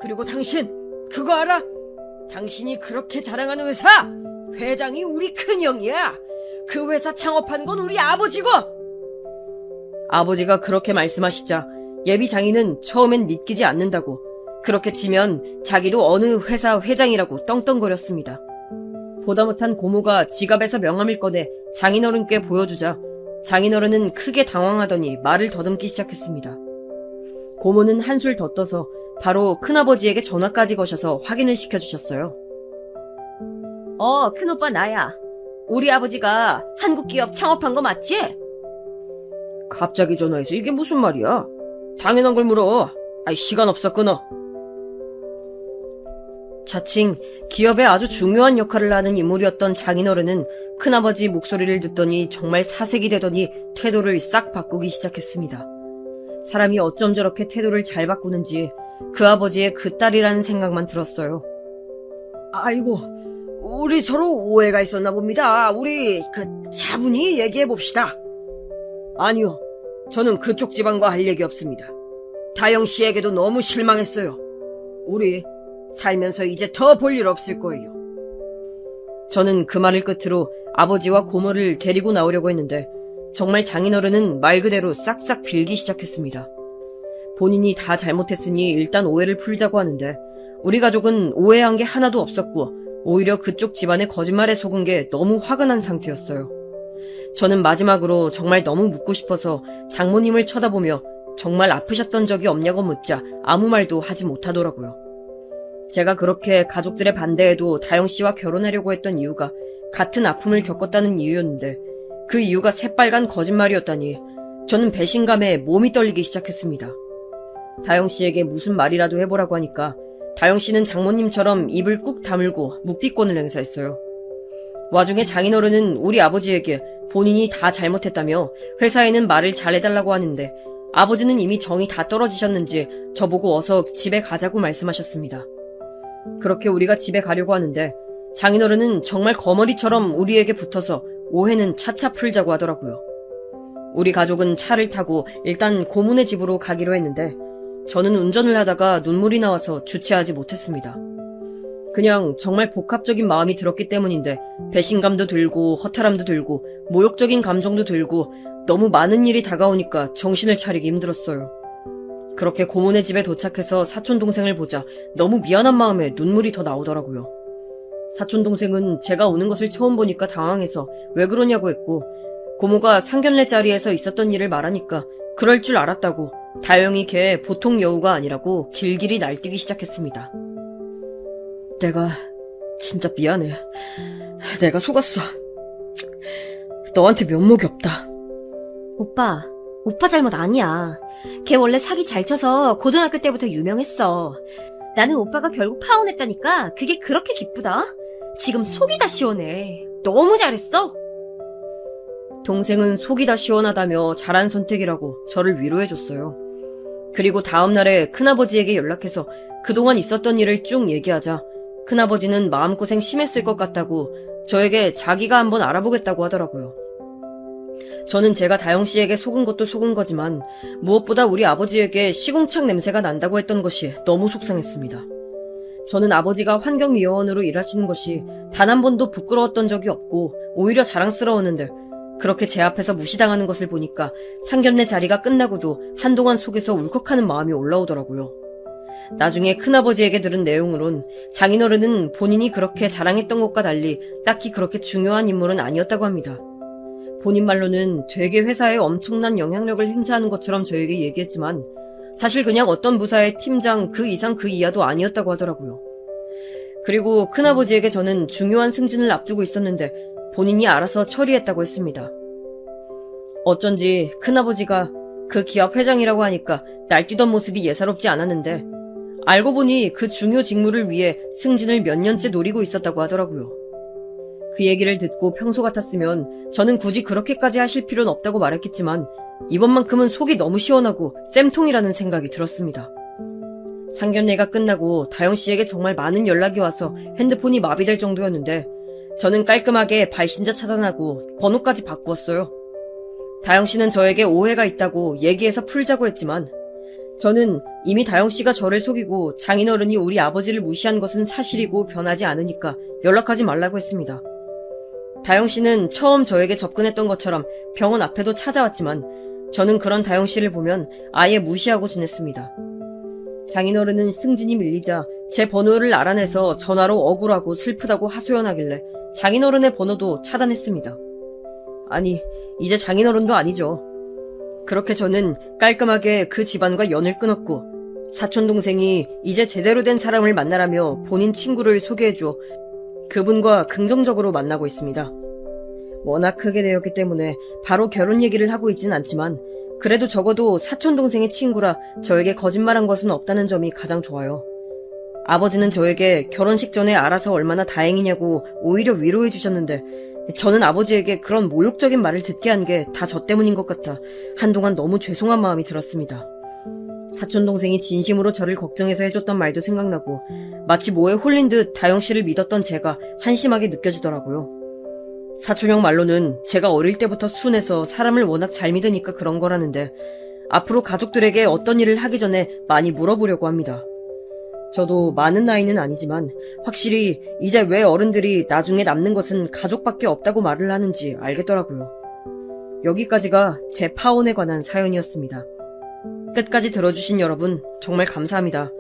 그리고 당신 그거 알아? 당신이 그렇게 자랑하는 회사 회장이 우리 큰형이야. 그 회사 창업한 건 우리 아버지고! 아버지가 그렇게 말씀하시자 예비 장인은 처음엔 믿기지 않는다고 그렇게 치면 자기도 어느 회사 회장이라고 떵떵거렸습니다. 보다 못한 고모가 지갑에서 명함을 꺼내 장인어른께 보여주자 장인어른은 크게 당황하더니 말을 더듬기 시작했습니다. 고모는 한술 더 떠서 바로 큰아버지에게 전화까지 거셔서 확인을 시켜주셨어요. 큰오빠 나야. 우리 아버지가 한국 기업 창업한 거 맞지? 갑자기 전화해서 이게 무슨 말이야? 당연한 걸 물어. 시간 없어 끊어. 자칭 기업에 아주 중요한 역할을 하는 인물이었던 장인어른은 큰아버지 목소리를 듣더니 정말 사색이 되더니 태도를 싹 바꾸기 시작했습니다. 사람이 어쩜 저렇게 태도를 잘 바꾸는지 그 아버지의 그 딸이라는 생각만 들었어요. 아이고, 우리 서로 오해가 있었나 봅니다. 우리 차분히 얘기해 봅시다. 아니요, 저는 그쪽 집안과 할 얘기 없습니다. 다영 씨에게도 너무 실망했어요. 우리 살면서 이제 더 볼 일 없을 거예요. 저는 그 말을 끝으로 아버지와 고모를 데리고 나오려고 했는데 정말 장인어른은 말 그대로 싹싹 빌기 시작했습니다. 본인이 다 잘못했으니 일단 오해를 풀자고 하는데 우리 가족은 오해한 게 하나도 없었고 오히려 그쪽 집안의 거짓말에 속은 게 너무 화가 난 상태였어요. 저는 마지막으로 정말 너무 묻고 싶어서 장모님을 쳐다보며 정말 아프셨던 적이 없냐고 묻자 아무 말도 하지 못하더라고요. 제가 그렇게 가족들의 반대에도 다영 씨와 결혼하려고 했던 이유가 같은 아픔을 겪었다는 이유였는데 그 이유가 새빨간 거짓말이었다니 저는 배신감에 몸이 떨리기 시작했습니다. 다영 씨에게 무슨 말이라도 해보라고 하니까 다영씨는 장모님처럼 입을 꾹 다물고 묵비권을 행사했어요. 와중에 장인어른은 우리 아버지에게 본인이 다 잘못했다며 회사에는 말을 잘해달라고 하는데 아버지는 이미 정이 다 떨어지셨는지 저보고 어서 집에 가자고 말씀하셨습니다. 그렇게 우리가 집에 가려고 하는데 장인어른은 정말 거머리처럼 우리에게 붙어서 오해는 차차 풀자고 하더라고요. 우리 가족은 차를 타고 일단 고문의 집으로 가기로 했는데 저는 운전을 하다가 눈물이 나와서 주체하지 못했습니다. 그냥 정말 복합적인 마음이 들었기 때문인데 배신감도 들고 허탈함도 들고 모욕적인 감정도 들고 너무 많은 일이 다가오니까 정신을 차리기 힘들었어요. 그렇게 고모네 집에 도착해서 사촌동생을 보자 너무 미안한 마음에 눈물이 더 나오더라고요. 사촌동생은 제가 우는 것을 처음 보니까 당황해서 왜 그러냐고 했고 고모가 상견례 자리에서 있었던 일을 말하니까 그럴 줄 알았다고 다영이 걔 보통 여우가 아니라고 길길이 날뛰기 시작했습니다. 내가 진짜 미안해. 내가 속았어. 너한테 면목이 없다. 오빠 잘못 아니야. 걔 원래 사기 잘 쳐서 고등학교 때부터 유명했어. 나는 오빠가 결국 파혼했다니까 그게 그렇게 기쁘다. 지금 속이 다 시원해. 너무 잘했어. 동생은 속이 다 시원하다며 잘한 선택이라고 저를 위로해줬어요. 그리고 다음날에 큰아버지에게 연락해서 그동안 있었던 일을 쭉 얘기하자 큰아버지는 마음고생 심했을 것 같다고 저에게 자기가 한번 알아보겠다고 하더라고요. 저는 제가 다영씨에게 속은 것도 속은 거지만 무엇보다 우리 아버지에게 시궁창 냄새가 난다고 했던 것이 너무 속상했습니다. 저는 아버지가 환경미화원으로 일하시는 것이 단 한 번도 부끄러웠던 적이 없고 오히려 자랑스러웠는데 그렇게 제 앞에서 무시당하는 것을 보니까 상견례 자리가 끝나고도 한동안 속에서 울컥하는 마음이 올라오더라고요. 나중에 큰아버지에게 들은 내용으론 장인어른은 본인이 그렇게 자랑했던 것과 달리 딱히 그렇게 중요한 인물은 아니었다고 합니다. 본인 말로는 되게 회사에 엄청난 영향력을 행사하는 것처럼 저에게 얘기했지만 사실 그냥 어떤 부사의 팀장 그 이상 그 이하도 아니었다고 하더라고요. 그리고 큰아버지에게 저는 중요한 승진을 앞두고 있었는데 본인이 알아서 처리했다고 했습니다. 어쩐지 큰아버지가 그 기업 회장이라고 하니까 날뛰던 모습이 예사롭지 않았는데 알고 보니 그 중요 직무를 위해 승진을 몇 년째 노리고 있었다고 하더라고요. 그 얘기를 듣고 평소 같았으면 저는 굳이 그렇게까지 하실 필요는 없다고 말했겠지만 이번만큼은 속이 너무 시원하고 쌤통이라는 생각이 들었습니다. 상견례가 끝나고 다영씨에게 정말 많은 연락이 와서 핸드폰이 마비될 정도였는데 저는 깔끔하게 발신자 차단하고 번호까지 바꾸었어요. 다영씨는 저에게 오해가 있다고 얘기해서 풀자고 했지만 저는 이미 다영씨가 저를 속이고 장인어른이 우리 아버지를 무시한 것은 사실이고 변하지 않으니까 연락하지 말라고 했습니다. 다영씨는 처음 저에게 접근했던 것처럼 병원 앞에도 찾아왔지만 저는 그런 다영씨를 보면 아예 무시하고 지냈습니다. 장인어른은 승진이 밀리자 제 번호를 알아내서 전화로 억울하고 슬프다고 하소연하길래 장인어른의 번호도 차단했습니다. 아니, 이제 장인어른도 아니죠. 그렇게 저는 깔끔하게 그 집안과 연을 끊었고 사촌동생이 이제 제대로 된 사람을 만나라며 본인 친구를 소개해줘 그분과 긍정적으로 만나고 있습니다. 워낙 크게 되었기 때문에 바로 결혼 얘기를 하고 있진 않지만 그래도 적어도 사촌동생의 친구라 저에게 거짓말한 것은 없다는 점이 가장 좋아요. 아버지는 저에게 결혼식 전에 알아서 얼마나 다행이냐고 오히려 위로해 주셨는데 저는 아버지에게 그런 모욕적인 말을 듣게 한 게 다 저 때문인 것 같아 한동안 너무 죄송한 마음이 들었습니다. 사촌동생이 진심으로 저를 걱정해서 해줬던 말도 생각나고 마치 뭐에 홀린 듯 다영씨를 믿었던 제가 한심하게 느껴지더라고요. 사촌형 말로는 제가 어릴 때부터 순해서 사람을 워낙 잘 믿으니까 그런 거라는데 앞으로 가족들에게 어떤 일을 하기 전에 많이 물어보려고 합니다. 저도 많은 나이는 아니지만 확실히 이제 왜 어른들이 나중에 남는 것은 가족밖에 없다고 말을 하는지 알겠더라고요. 여기까지가 제 파혼에 관한 사연이었습니다. 끝까지 들어주신 여러분 정말 감사합니다.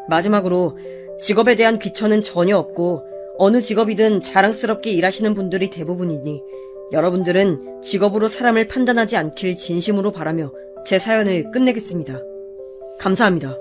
마지막으로 직업에 대한 귀천은 전혀 없고 어느 직업이든 자랑스럽게 일하시는 분들이 대부분이니 여러분들은 직업으로 사람을 판단하지 않길 진심으로 바라며 제 사연을 끝내겠습니다. 감사합니다.